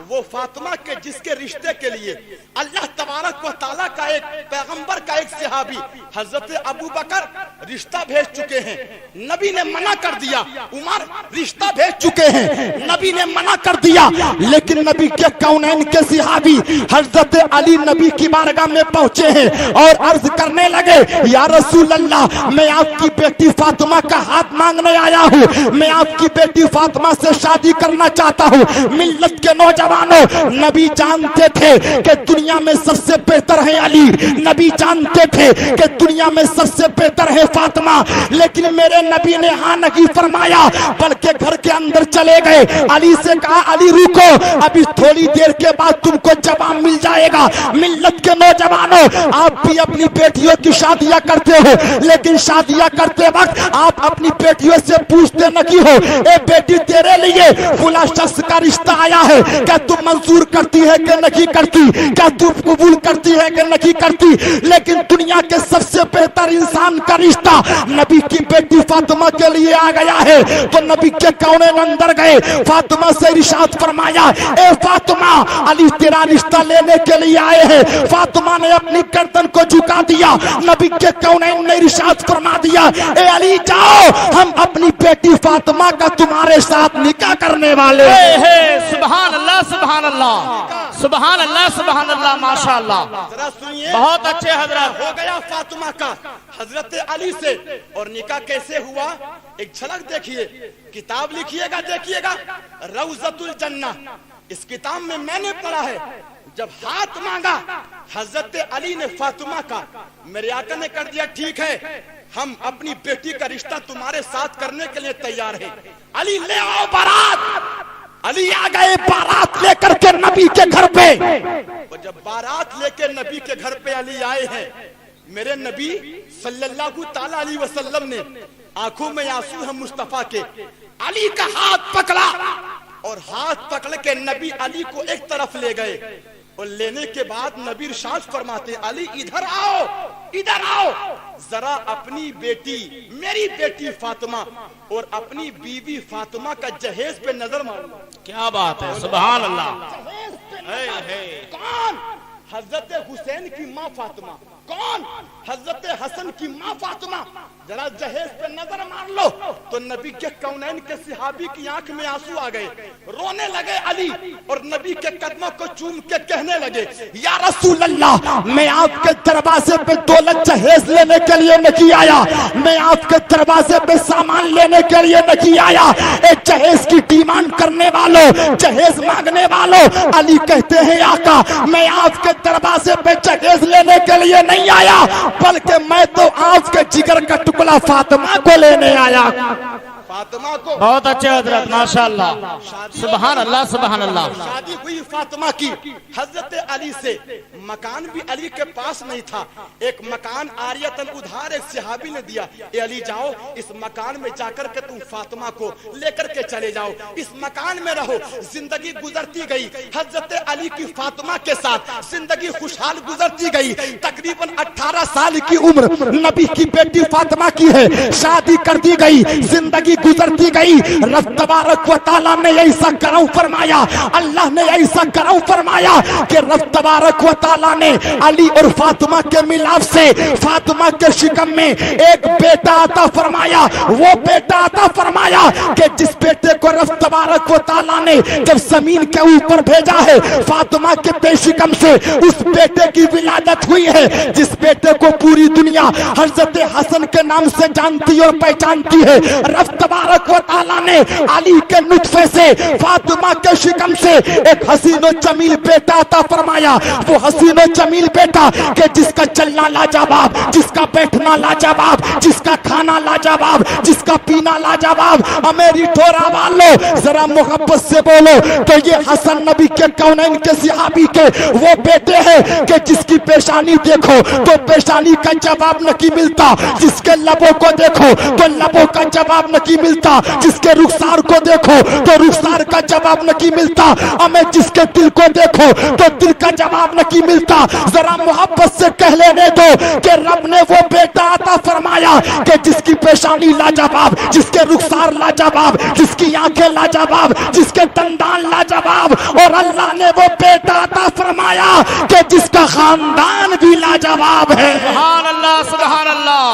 वो फातिमा के जिसके रिश्ते के लिए अल्लाह तबारक व तआला का एक पैगंबर का एक सहाबी हजरत अबू बकर रिश्ता भेज चुके हैं, नबी ने मना कर दिया। उमर रिश्ता भेज चुके हैं, नबी ने मना कर दिया। लेकिन नबी के कौनैन के सहाबी हजरत अली नबी की बारगाह में पहुंचे हैं और अर्ज करने लगे, या रसूल अल्लाह, मैं आपकी बेटी फातिमा का हाथ मांगने आया हूँ, मैं आपकी बेटी फातिमा से शादी करना चाहता हूँ। मिल्लत के नौजवानों, नबी जानते थे कि दुनिया में सबसे बेहतर है अली, नबी जानते थे कि दुनिया में सबसे बेहतर है फातिमा, लेकिन मेरे नबी ने हाँ नहीं फरमाया, बल्कि घर के अंदर चले गए। अली से कहा, अली रुको, अभी थोड़ी देर के बाद तुमको जवाब मिल जाएगा। मिल्लत के नौजवानों, आप भी अपनी बेटियों की शादियां करते हो, लेकिन शादियां करते वक्त आप अपनी बेटियों से पूछते नहीं हो, ए बेटी तेरे लिए फुला शख्स का रिश्ता आया है, क्या तुम मंजूर करती है कि नहीं करती, क्या तुम कबूल करती है कि नहीं करती। लेकिन दुनिया के सबसे बेहतर इंसान का रिश्ता नबी की बेटी फातिमा के लिए आ गया है, तो नबी के कौने अंदर गए, फातिमा से इरशाद फरमाया, ए फातिमा, अली तेरा रिश्ता लेने के लिए आए हैं। फातिमा ने अपनी गर्दन को झुका दिया। नबी के कौनैन ने इरशाद फरमा दिया, ए अली जाओ, हम अपनी बेटी फातिमा का तुम्हारे साथ निकाह करने वाले हैं। सुभान अल्लाह सुभान अल्लाह सुभान अल्लाह सुभान अल्लाह, माशाअल्लाह। जरा सुनिए, बहुत अच्छे हजरत। हो गया फातिमा का हजरत अली से, और निकाह कैसे हुआ एक झलक देखिए। किताब लिखिएगा, देखिएगा, रौज़तुल जन्नह, इस किताब में मैंने पढ़ा है, जब हाथ मांगा हजरत अली ने फातिमा का, मेरे आका ने कर दिया, ठीक है, हम अपनी बेटी का रिश्ता तुम्हारे साथ करने के लिए तैयार हैं। अली ले आओ बारात। अली आ गए बारात लेकर के नबी के घर पे। और जब बारात लेकर नबी के घर पे अली आए हैं, मेरे नबी सल्लल्लाहु ताला अलैहि वसल्लम ने आंखों में आंसू है मुस्तफा के, अली का हाथ पकड़ा और हाथ पकड़ के नबी अली को एक तरफ ले गए। और लेने के बाद नबी इरशाद फरमाते, अली इधर आओ, इधर आओ, जरा अपनी बेटी, मेरी बेटी फातिमा और अपनी बीवी फातिमा का जहेज पे नजर मारो। क्या बात है, सुभान अल्लाह। कौन? हजरत हुसैन की माँ फातिमा। कौन? हजरत हसन की माँ फातिमा। जरा जहेज पे नजर मार लो तो नबी के कौनैन के सहाबी की आंख में आंसू आ गए, रोने लगे अली और नबी के कदमों को चूम के कहने लगे, या रसूल अल्लाह, मैं आपके दरवाजे पे दौलत जहेज लेने के लिए नहीं आया, मैं आपके दरवाजे पे सामान लेने के लिए नहीं आया। एक जहेज की डिमांड करने वालों, जहेज मांगने वालों, अली कहते हैं, आका, मैं आपके दरवाजे पे जहेज लेने के लिए नहीं आया, बल्कि मैं तो आपके जिगर का टुकड़ा फातिमा को लेने आया। फातिमा को बहुत अच्छे हजरत माशाअल्लाह सुभान अल्लाह सुभान अल्लाह। शादी हुई फातिमा की हजरत अली से। मकान भी अली के पास नहीं था, एक मकान आरियतन उधार एक सहाबी ने दिया, ए अली जाओ इस मकान में जाकर के तुम फातिमा को लेकर के चले जाओ, इस मकान में रहो। जिंदगी गुजरती गई, हजरत अली की फातिमा के साथ जिंदगी खुशहाल गुजरती गई। तकरीबन 18 साल की उम्र नबी की बेटी फातिमा की है, शादी कर दी गई, जिंदगी गुजरती गई। रब तबारक व तआला ने ऐसा करम फरमाया, अल्लाह ने ऐसा करम फरमाया कि रब तबारक व तआला ने अली और फातिमा के मिलाप से फातिमा के शिकम में एक बेटा अता फरमाया। वो बेटा अता फरमाया कि जिस बेटे को रब तबारक व तआला ने जब जमीन के ऊपर भेजा है, फातिमा के पेशिकम से उस बेटे की विलादत हुई है, जिस बेटे को पूरी दुनिया हजरत हसन के नाम से जानती और पहचानती है। रब तबारक व तआला ने अली के नुत्फे से फातिमा के शिकम से एक हसीनो जमील बेटा अता फरमाया। वो हसीनो जमील बेटा कि जिसका चलना लाजवाब, जिसका बैठना लाजवाब, जिसका खाना लाजवाब, जिसका पीना लाजवाब। मेरी ठोरा वालों जरा मोहब्बत से बोलो तो ये हसन नबी के कौनैन के सहाबी के वो बेटे हैं कि जिसकी पेशानी देखो तो पेशानी का जवाब नहीं मिलता, जिसके लबों को देखो तो लबों का जवाब नहीं मिलता, जिसके रुखसार को देखो तो रुखसार का जवाब नहीं मिलता, हमें जिसके दिल को देखो तो दिल का जवाब नहीं मिलता। जरा मोहब्बत से कह लेने दो कि रब ने वो बेटा अता फरमाया कि जिसकी पेशानी लाजवाब, जिसके रुखसार लाजवाब, जिसकी आंखें लाजवाब, जिसके दंदान लाजवाब, और अल्लाह ने वो बेटा अता फरमाया कि जिसका खानदान भी लाजवाब है। सुभान अल्लाह सुभान अल्लाह,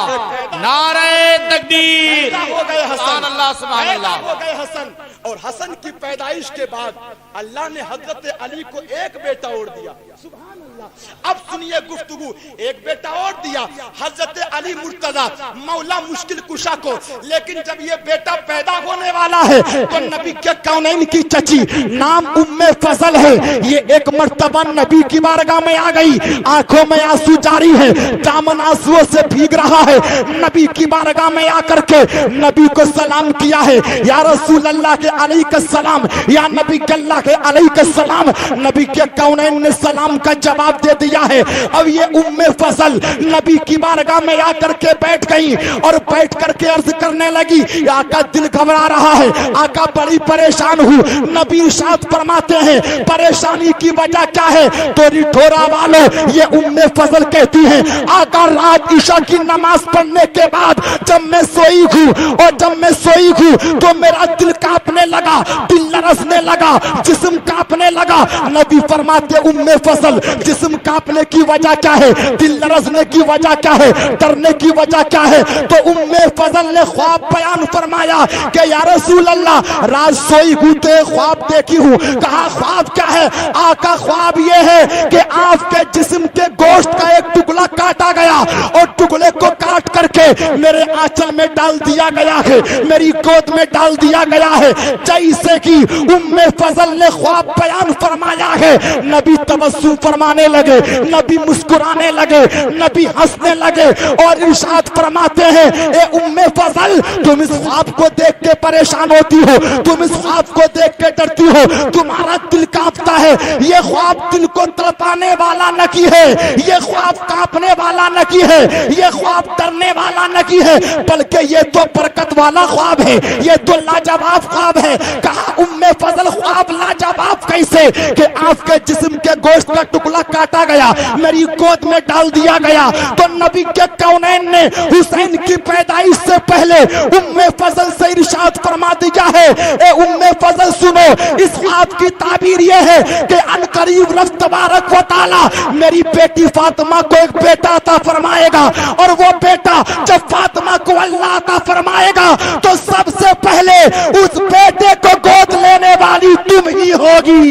नारे तकबीर, हो गए सुभान अल्लाह सुभान अल्लाह। हो गए हसन। और हसन की पैदाइश के बाद अल्लाह ने हजरत अली को एक बेटा और दिया। सुभान अल्लाह। अब सुनिए गुफ्तगू, एक बेटा और दिया हजरत अली मुर्तजा मौला मुश्किल कुशा को। लेकिन जब ये बेटा पैदा होने वाला है तो नबी के कौनैन की चची नाम उम्मे फजल है, ये एक मर्तबा नबी की बारगाह में आ गई, आंखों में आंसू जारी है, दामन आंसुओं से भीग रहा है। नबी की बारगाह में आकर के नबी को सलाम किया है, या रसूल अल्लाह के अलैहि सलाम, या नबी के अल्लाह के अलैहि सलाम। नबी के कौनैन ने सलाम का जवाब दे दिया है। अब ये उम्मे फजल नबी की बारगाह में आकर के बैठ गई और बैठ करके अर्ज करने लगी, आका दिल घबरा रहा है, आका बड़ी परेशान हूँ। नबी इरशाद फरमाते हैं परेशानी की वजह क्या है? तो ठोरा वालों ये उम्मे फजल कहती है, आका रात ईशा की नमाज पढ़ने के बाद जब मैं सोई हूँ और जब मैं सोई हूँ तो मेरा दिल कांपने लगा, दिल लरसने लगा, जिस्म कांपने लगा। नबी फरमाते उम्मे फजल जिस्म कांपने की वजह क्या है, दिल लरसने की वजह क्या है, डरने की वजह क्या है? तो उम्मे फजल ने ख्वाब बयान फरमाया कि या रसूल अल्लाह रात सोई हूँ तो ख्वाब देखी हूँ। कहा ख्वाब क्या है? आका ख्वाब ये है कि आपके जिस्म के गोश्त का एक टुकड़ा काटा गया और टुकड़े को काट करके मेरे आंचल में डाल दिया गया है, मेरी गोद में डाल दिया गया है। जैसे कि उम्मे फजल ने ख्वाब बयान फरमाया है, नबी तबस्सुम फरमाने लगे, नबी मुस्कुराने लगे, नबी हंसने लगे और इरशाद फरमाते हैं ए उम्मे फजल तुम इस ख्वाब को देख के परेशान होती हो, तुम इस ख्वाब को देख के डरती हो, तुम्हारा दिल कांपता है। ये ख्वाब दिल को तड़पाने वाला नहीं है, ये ख्वाब कांपने वाला नहीं है, ये ख्वाब डरने वाला नहीं है, बल्कि ये तो बरकत वाला ख्वाब है, ये तो लाजवाब ख्वाब है। कहा उम्मे फजल ख्वाब लाजवाब कैसे? कि आपके जिस्म के गोश्त का टुकड़ा काटा गया, मेरी गोद में डाल दिया गया। तो नबी के कौनैन ने हुसैन की पैदाइश से पहले उम्मे फजल से इरशाद फरमा दिया है, ए उम्मे फजल सुनो, इस ख्वाब की ताबीर ये है कि अनकरीब रब तबारक व तआला मेरी बेटी फातिमा को एक बेटा अता फरमाएगा, और वो बेटा जब फातिमा को अल्लाह अता फरमाएगा तो सबसे पहले उस बेटे को गोद लेने वाली तुम ही होगी।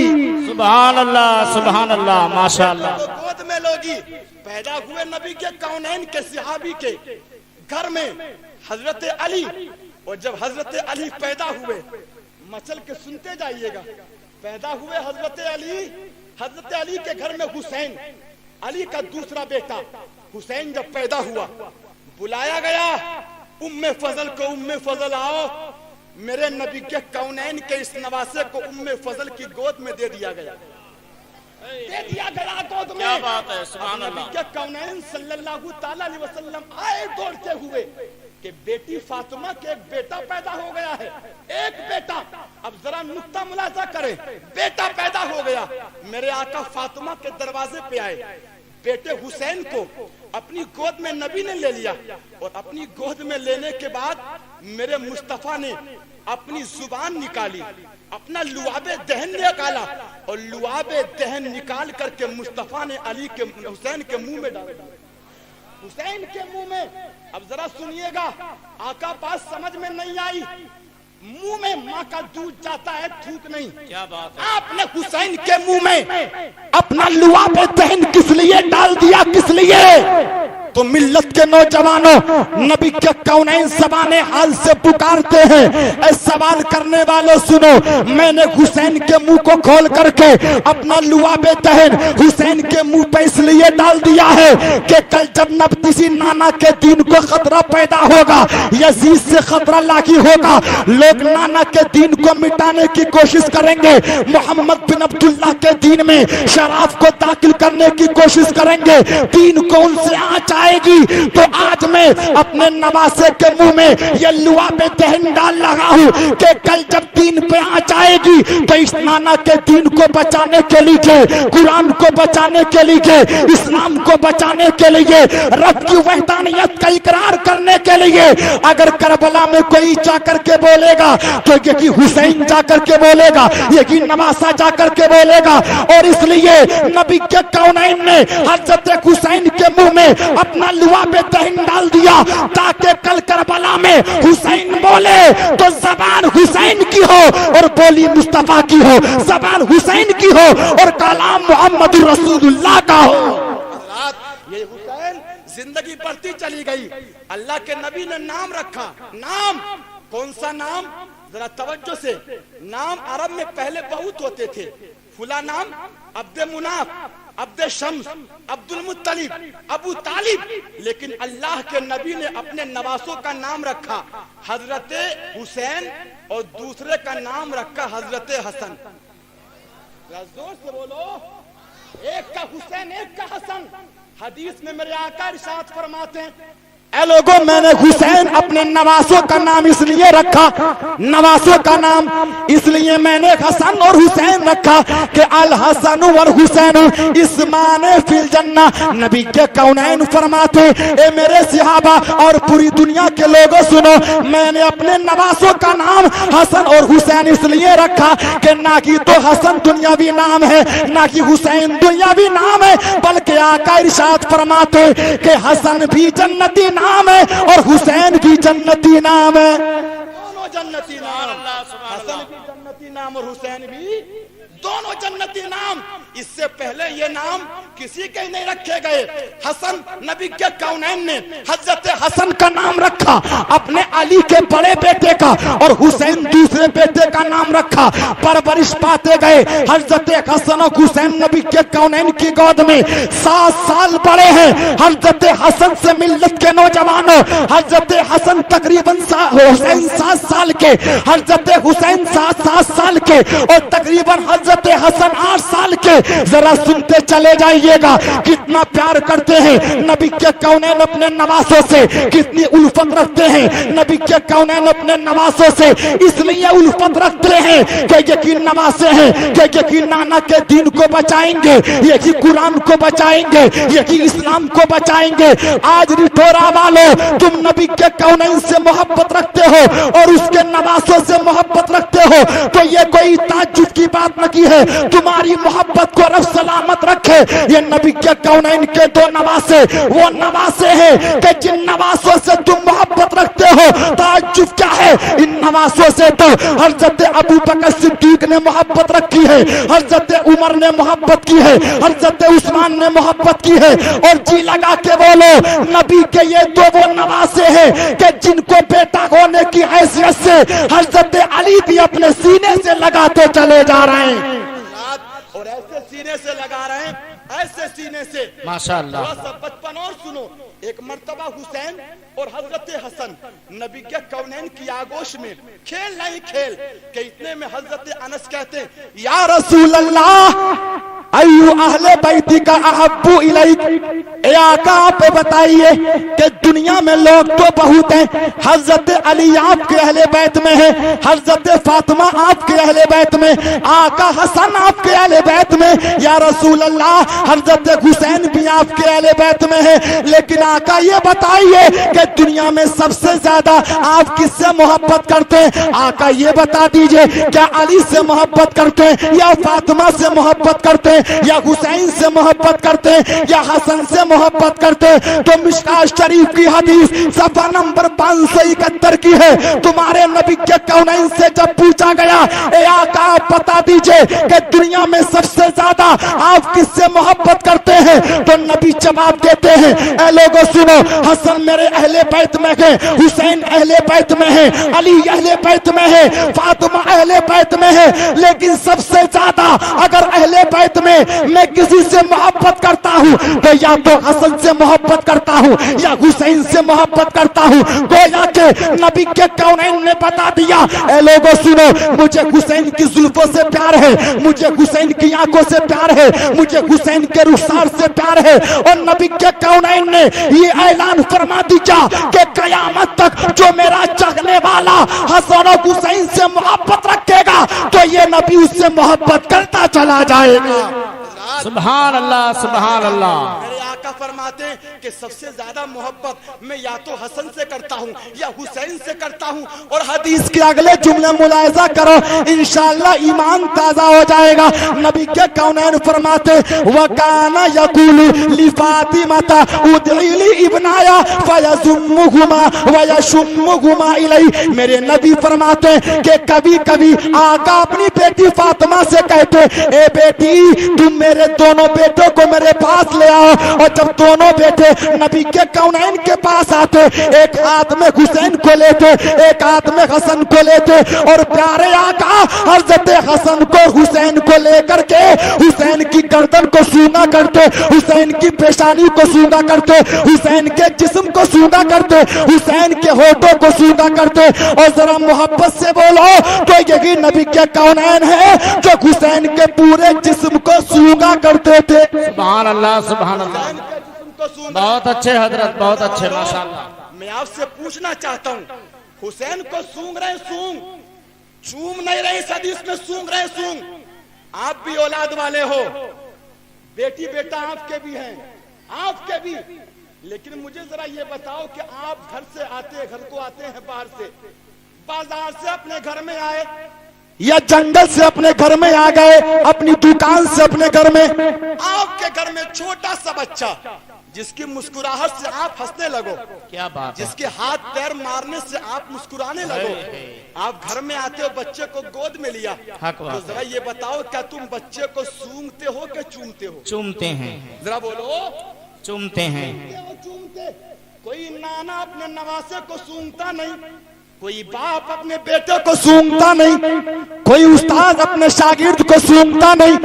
सुभान अल्लाह माशाअल्लाह। तो गोद में लोगी। पैदा हुए नबी के कौनैन के सहाबी के घर में हजरत अली, और जब हजरत अली पैदा हुए, मचल के सुनते जाइएगा, पैदा हुए हजरत अली के घर में हुसैन, अली का दूसरा बेटा हुसैन जब पैदा हुआ, बुलाया गया उम्मे फजल को, उम्मे फजल आओ, میرے نبی کے کونین کے اس نواسے کو ام فضل کی گود میں دے دیا گیا گود میں. کیا بات ہے، سبحان اللہ. نبی کے کونین صلی اللہ تعالی علیہ وسلم آئے دوڑتے ہوئے کہ بیٹی فاطمہ کے ایک بیٹا پیدا ہو گیا ہے. ایک بیٹا. اب ذرا نقطہ ملاحظہ کریں. بیٹا پیدا ہو گیا. میرے آقا فاطمہ کے دروازے پہ آئے. بیٹے حسین کو اپنی گود میں نبی نے لے لیا اور اپنی گود میں لینے کے بعد میرے مصطفیٰ نے اپنی زبان نکالی, اپنا لعاب دہن نکالا اور لعاب دہن نکال کر کے مصطفیٰ نے علی کے حسین کے منہ میں ڈالا. حسین کے منہ میں. اب ذرا سنیے گا, آقا بات سمجھ میں نہیں آئی. منہ میں ماں کا دودھ جاتا ہے, تھوک نہیں. کیا بات ہے. آپ نے حسین کے منہ میں اپنا لعاب دہن کس لیے ڈال دیا, کس لیے؟ تو ملت کے نوجوانوں, نبی کے کونین زبان حال سے پکارتے ہیں, اے سوال کرنے والوں سنو, میں نے حسین کے منہ کو کھول کر کے اپنا لعاب دہن حسین کے منہ پہ اس لیے ڈال دیا ہے کہ کل جب کسی نانا کے دین کو خطرہ پیدا ہوگا, یزید سے خطرہ لاحق ہوگا, لوگ نانا کے دین کو مٹانے کی کوشش کریں گے, محمد بن عبداللہ کے دین میں شراب کو داخل کرنے کی کوشش کریں گے, دین کو ان سے آنچ آئے گی. تو آج میں اپنے نواسے کے منہ میں یہ لعاب دہن ڈال رہا ہوں کہ کل جب دین پہ آنچ آئے گی تو اس نانا کے دین کو بچانے کے لیے, قرآن کو بچانے کے لیے, اسلام کو بچانے کے لیے, رب کی وحدانیت کا اقرار کرنے کے لیے اگر کربلا میں کوئی جا کر کے بولے گا تو یہی حسین جا کر کے بولے گا, یہی نواسا جا کر کے بولے گا. اور اس لیے نبی کے کونین نے حضرت حسین کے منہ میں اپنا لعاب دہن ڈال دیا تاکہ کل کربلا میں حسین بولے تو زبان حسین کی ہو اور بولی مصطفیٰ کی ہو, زبان حسین کی ہو اور کلام محمد رسول اللہ کا ہو. یہ حسین زندگی بڑھتی چلی گئی. اللہ کے نبی نے نام رکھا. نام کون سا نام؟ ذرا توجہ سے. نام عرب میں پہلے بہت ہوتے تھے. فلاں نام عبد مناف, عبد شمس, عبد المطلب, ابو طالب. لیکن اللہ کے نبی نے اپنے نواسوں کا نام رکھا حضرت حسین اور دوسرے کا نام رکھا حضرت حسن. زور سے بولو, ایک کا حسین ایک کا حسن. حدیث میں میرے آقا ارشاد فرماتے ہیں, اے لوگوں میں نے حسین اپنے نواسوں کا نام اس لیے رکھا, نواسوں کا نام اس لیے میں نے حسن اور حسین رکھا کہ الحسن والحسین اسمان فی الجنہ. نبی کے کونین فرماتے, اے میرے صحابہ اور پوری دنیا کے لوگوں سنو, میں نے اپنے نواسوں کا نام حسن اور حسین اس لیے رکھا کہ نہ کہ تو حسن دنیاوی نام ہے نہ کہ حسین دنیاوی نام ہے, بلکہ آقا ارشاد فرماتے کہ حسن بھی جنتی نام ہے اور حسین بھی جنتی نام ہے. دونوں جنتی نام, حسن بھی جنتی نام اور حسین بھی دونوں جنتی نام. اس سے پہلے یہ نام کسی کے نہیں رکھے گئے. حسن نبی کے کونین نے حضرت حسن کا نام رکھا اپنے علی کے بڑے بیٹے کا, اور حسین دوسرے بیٹے کا نام رکھا. پرورش پاتے گئے. حضرت حسن اور حسین نبی کے کونین کی گود میں 7 سال بڑے ہیں. حضرت حسن سے ملت کے نوجوانوں, حضرت حسن تقریباً حسین 7 سال کے, حضرت حسین 7 سال کے اور تقریباً حضرت حسن 8 سال کے. ذرا سنتے چلے جائیے گا کتنا پیار کرتے ہیں نبی کے کونین اپنے نواسوں سے, کتنی الفت رکھتے ہیں نبی کے کونین اپنے نواسوں سے. اس لیے الفت رکھتے ہیں کہ یقین نواسے ہیں کہ یقین نانا کے دین کو بچائیں گے, یقین قرآن کو بچائیں گے, یقین اسلام کو بچائیں گے. آج رٹورا والوں تم نبی کے کونین سے محبت رکھتے ہو اور اس کے نواسوں سے محبت رکھتے ہو تو یہ کوئی تعجب کی بات نہیں ہے. تمہاری محبت کو رب سلامت رکھے. یہ نبی کے کونین کے 2 نواسے وہ نواسے ہیں کہ جن نواسوں سے تم محبت رکھتے ہو. تعجب کیا ہے, ان نواسوں سے تو حضرت ابو بکر صدیق نے محبت رکھی ہے, حضرت عمر نے محبت کی ہے, حضرت عثمان نے محبت کی ہے. اور جی لگا کے بولو, نبی کے یہ 2 وہ نواسے ہیں کہ جن کو بیٹا ہونے کی حیثیت سے حضرت علی بھی اپنے سینے سے لگاتے چلے جا رہے ہیں. اور ایسے سینے سے لگا رہے ہیں, ایسے سینے سے. ماشاءاللہ. بچپن اور سنو, ایک مرتبہ حسین اور حضرت حسن नबी के कौनैन की आगोश में खेल नहीं खेल कि इतने में हजरत अनस कहते हैं, या रसूल अल्लाह अय्यु अहले बैती का अहब्बु इलैक, ए आका आप बताइए कि दुनिया में लोग तो बहुत हैं, हजरत अली आपके अहले बैत में है, हजरत फातिमा आपके अहले बैत में, आका हसन आपके अहले बैत में, या रसूल अल्लाह हजरत हुसैन भी आपके अहले बैत में है, लेकिन आका ये बताइए कि दुनिया में सबसे ज्यादा आप किससे मोहब्बत करते हैं? आका ये बता दीजिए, क्या अली से मोहब्बत करते हैं या फातिमा से मोहब्बत करते हैं या हुसैन से मोहब्बत करते हैं या हसन से मोहब्बत करते हैं? तो मिशकात शरीफ की हदीस सफा नंबर 571 की है, तुम्हारे नबी के कौनैन से जब पूछा गया, ए आका आप बता दीजिए कि दुनिया में सबसे ज्यादा आप किससे मोहब्बत करते हैं? तो नबी जवाब देते हैं, ए लोगों सुनो, हसन मेरे अहले बैत में है, हुसैन अहले बैत में है, अली अहले बैत में है, फातिमा अहले बैत में है, लेकिन सबसे ज्यादा अगर अहले बैत में मैं किसी से मोहब्बत करता हूँ तो या तो हसन से मोहब्बत करता हूँ या हुसैन से मोहब्बत करता हूँ। गोया के नबी के कौनैन ने बता दिया, ए लोगों सुनो, मुझे हुसैन की जुल्फों से प्यार है, मुझे हुसैन की आंखों से प्यार है, मुझे हुसैन के रुखसार से प्यार है। और नबी के कौनैन ने ये ऐलान फरमा दिया कि कयामत तक जो मेरा चाहने वाला हसन और हुसैन से मोहब्बत रखेगा तो ये नबी उससे मोहब्बत करता चला जाएगा। सुभान अल्लाह, सुभान अल्लाह। मेरे आका फरमाते हैं कि सबसे ज्यादा मोहब्बत मैं या तो हसन से करता हूँ या हुसैन से करता हूँ। और हदीस के अगले जुमले मुलाहिजा करो, इंशाअल्लाह ईमान ताजा हो जाएगा। नबी के कौनैन फरमाते, वकाना यकूलु लिफातिमाता उदइली इब्नाया फयजुम्मुहुमा वयशुम्मुहुमा इलै। मेरे नबी फरमाते हैं कि कभी कभी आका अपनी बेटी फातिमा से कहते, ए बेटी तुम मेरे दोनों बेटों को मेरे पास ले आओ। और जब दोनों बेटे नबी के कौनैन के पास आते, एक हाथ में हुसैन को लेते, एक हाथ में हसन को लेते, और प्यारे आका हजरत हसन को हुसैन को लेकर के हुसैन की गर्दन को सूंघा करते, हुसैन की पेशानी को सूंघा करते, हुसैन के जिस्म को सूंघा करते, हुसैन के होठों को सूंघा करते। और जरा मोहब्बत से बोलो तो यही नबी के कौनैन है जो हुसैन के पूरे जिस्म को सूंघा करते थे। सुभान अल्लाह, सुभान अल्लाह। बहुत अच्छे हजरत, बहुत अच्छे, माशाअल्लाह। मैं आपसे पूछना चाहता हूँ, हुसैन को सूंघ रहे सूंघ, चूम नहीं रहे, इस हदीस में सूंघ रहे सूंघ। आप भी औलाद वाले हो, बेटी बेटा आपके भी हैं, आपके भी, लेकिन मुझे जरा ये बताओ कि आप घर से आते, घर को आते हैं बाहर से, बाजार से अपने घर में आए या जंगल से अपने घर में आ गए, अपनी दुकान से अपने घर में, आपके घर में छोटा सा बच्चा जिसकी मुस्कुराहट से आप हंसने लगो, क्या बात, जिसके हाथ पैर मारने से आप मुस्कुराने लगो, आप घर में आते हो, बच्चे को गोद में लिया, तो जरा ये बताओ क्या तुम बच्चे को सूंघते हो कि चूमते हो? चूमते हैं। जरा बोलो, चूमते हैं। चूमते। कोई नाना अपने नवासे को सूंघता नहीं, कोई बाप अपने बेटे को सूंघता नहीं, कोई उस्ताद अपने शागिर्द को सूंघता नहीं,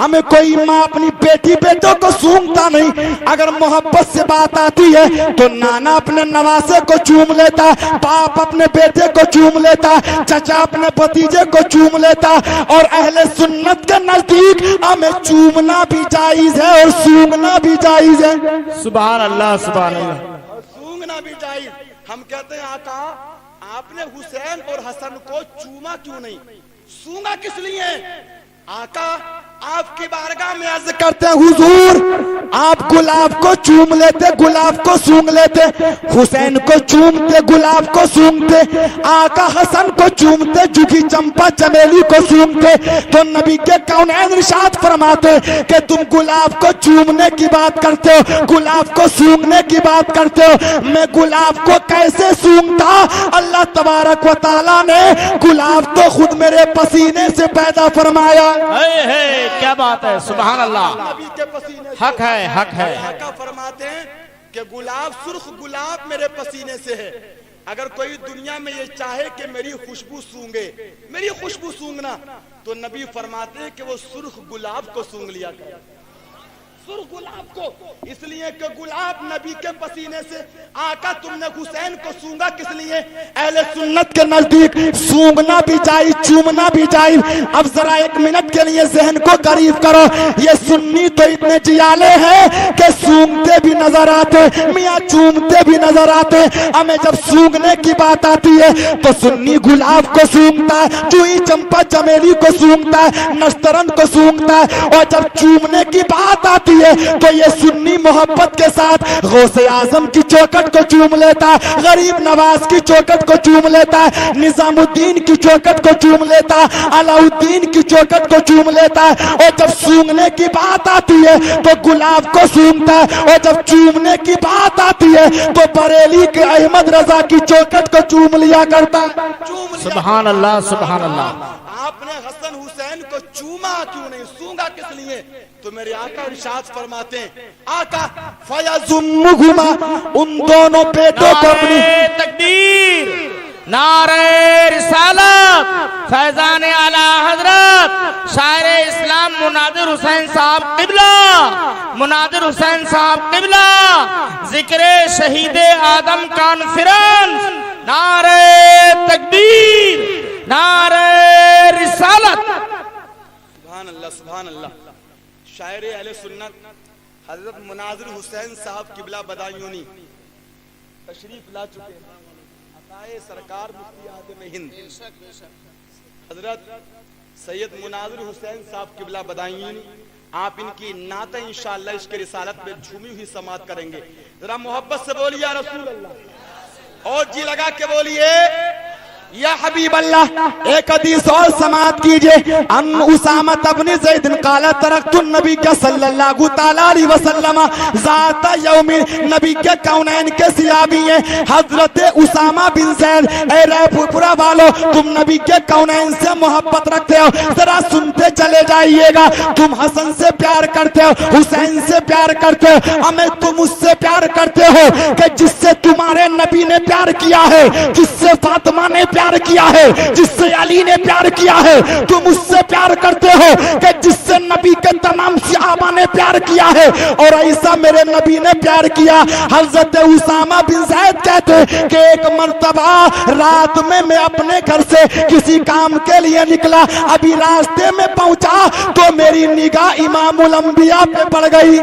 हमें कोई माँ अपनी बेटी बेटों को सूंघता नहीं। अगर मोहब्बत से बात आती है तो नाना अपने नवासे को चूम लेता, बाप अपने बेटे को चूम लेता, चचा अपने भतीजे को चूम लेता। और अहले सुन्नत के नजदीक हमें चूमना भी जायज है और सूंघना भी जायज है। सुभान अल्लाह, सुभान अल्लाह। सूंघना भी जायज। हम कहते हैं आका आपने हुसैन और हसन को चूमा क्यों नहीं, सूंघा किस लिए? आका आपकी बारगाह में अर्ज करते हैं, हुजूर आप गुलाब को चूम लेते, गुलाब को सूंघ लेते, हुसैन को चूमते, गुलाब को सूंघते, आका हसन को चूमते, जुगी चंपा चमेली को सूंघते। तो नबी के कौनैन इरशाद फरमाते कि तुम गुलाब को चूमने की बात करते हो, गुलाब को सूंघने की बात करते हो। मैं गुलाब को कैसे सूंघता? अल्लाह तबारक व तआला ने गुलाब तो खुद मेरे पसीने से पैदा फरमाया। क्या बात है, सुभान अल्लाह। नबी के पसीने से। हक है, हक है। आका फरमाते हैं कि गुलाब सुर्ख गुलाब मेरे पसीने से है। अगर कोई दुनिया में ये चाहे कि मेरी खुशबू सूंघे, मेरी खुशबू सूंघना, तो नबी फरमाते हैं कि वो सुर्ख गुलाब को सूंघ लिया करे। सुर्ख गुलाब को, इसलिए कि गुलाब नबी के पसीने से। आका तुमने हुसैन को सूंघा किस लिए? अहले सुन्नत के नजदीक सूंघना भी जायज, चूमना भी जायज। अब जरा एक मिनट के लिए जहन को करीब करो, ये सुन्नी तो इतने जियाले हैं कि सूंघते भी नजर आते, मियाँ चूमते भी नजर आते। हमें जब सूंघने की बात आती है तो सुन्नी गुलाब को सूंघता है, जूही चंपा चमेली को सूंघता है, नस्तरन को सूंघता है। और जब चूमने की बात आती है तो ये सुन्नी मोहब्बत के साथ गौसे आजम की चौखट को चूम लेता है, गरीब नवाज की चौखट को चूम लेता है, निजामुद्दीन की चौखट को चूम लेता है, अलाउद्दीन की चौखट को चूम लेता है। और जब सूंघने की बात आती है तो गुलाब को सूंघता है, और जब चूमने की बात आती है तो बरेली के अहमद रजा की चौखट को चूम लिया करता है। सुभान अल्लाह, सुभान अल्लाह। आपने हसन हुसैन को चूमा क्यों नहीं, सूंघा किस लिए? तो मेरे आका इरशाद फरमाते हैं, आका फयजुम्मुहुमा, उन दोनों बेटों को अपनी तकबीर, नारे रिसालत, फैजान आला हजरत शायर इस्लाम मुनादिर हुसैन साहब किबला, मुनादिर हुसैन साहब किबला, जिक्र शहीद आदम कॉन्फ्रेंस, नारे तकबीर, नारे रिसालत। सुभान अल्लाह, सुभान अल्लाह। शायर अहले सुन्नत हजरत मुनाजिर हुसैन साहब किबला बदायूनी तशरीफ ला चुके हैं। अताए सरकार मुफ्ती आज़म हिंद हजरत सैयद मुनाजिर हुसैन साहब किबला बदायूनी, आप इनकी नात इंशाअल्लाह इसके रिसालत में झूमी हुई समात करेंगे। जरा मोहब्बत से बोलिए या रसूल अल्लाह, और जी लगा के बोलिए या हबीब अल्लाह। एक हदीस और समात कीजिए। अन उसामा इब्न ज़ैद क़ाला तरक्तु नबी का सल्लल्लाहु तआला अलैहि वसल्लम ज़ात यौमिन, नबी के कौनैन के सियाबी हैं हजरत उसामा बिन ज़ैद। ए रायपुरा वालों, तुम नबी के कौनैन से मोहब्बत रखते हो, जरा सुनते चले जाइएगा। तुम हसन से प्यार करते हो, हुसैन से प्यार करते हो, हमें तुम उससे प्यार करते हो कि जिससे तुम्हारे नबी ने प्यार किया है, जिससे फातिमा ने प्यार किया है, जिससे अली ने प्यार किया है। तुम उससे प्यार करते हो कि जिससे नबी के तमाम सहाबा ने प्यार किया है, और ऐसा मेरे नबी ने प्यार किया। हजरत उसामा बिन ज़ैद कहते कि एक मर्तबा रात में मैं अपने घर से किसी काम के लिए निकला, अभी रास्ते में पहुंचा तो मेरी निगाह इमामुल अंबिया पे पड़ गई।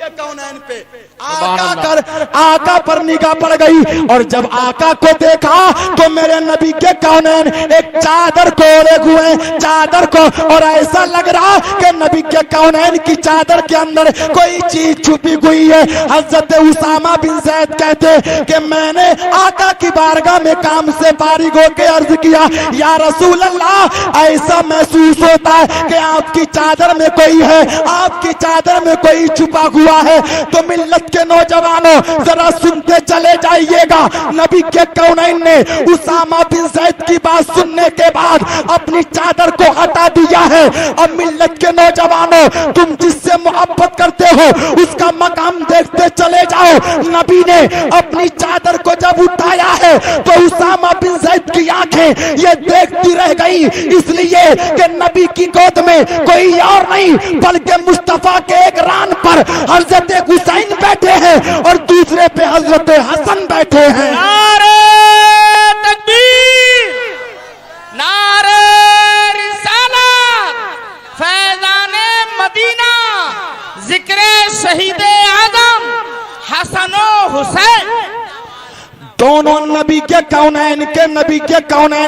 ये कौनैन पे आका पर निगाह पड़ गई, और जब आका को देखा तो मेरे नबी के कौनैन एक चादर को ओढ़े हुए, चादर को, और ऐसा लग रहा कि नबी के कौनैन की चादर के अंदर कोई चीज छुपी हुई है। हजरत उसामा बिन ज़ैद कहते कि मैंने आका की बारगाह में काम से फारिग होकर अर्ज किया, या रसूल अल्लाह, ऐसा महसूस होता है कि आपकी चादर में कोई है, आपकी चादर में कोई छुपा हुआ है। तो मिल्लत के नौजवानों, जरा सुनते चले जाइएगा। नबी के कौनैन ने उसामा बिन ज़ैद की बात सुनने के बाद अपनी चादर को हटा दिया है। और मिल्लत के नौजवानों, तुम जिससे मोहब्बत करते हो उसका मकाम देखते चले जाओ। नबी ने अपनी चादर को जब उठाया है तो उसामा बिन ज़ैद की आंखें ये देखती रह गई, इसलिए कि नबी की गोद में कोई और नहीं बल्कि मुस्तफा के एक रान पर हजरत हुसैन बैठे हैं और दूसरे पे हजरत हसन बैठे हैं। नारे तकबीर, नारे रिसालत, फैज़ाने मदीना, जिक्र शहीद आदम हसन और हुसैन। दोनों नबी के कौनैन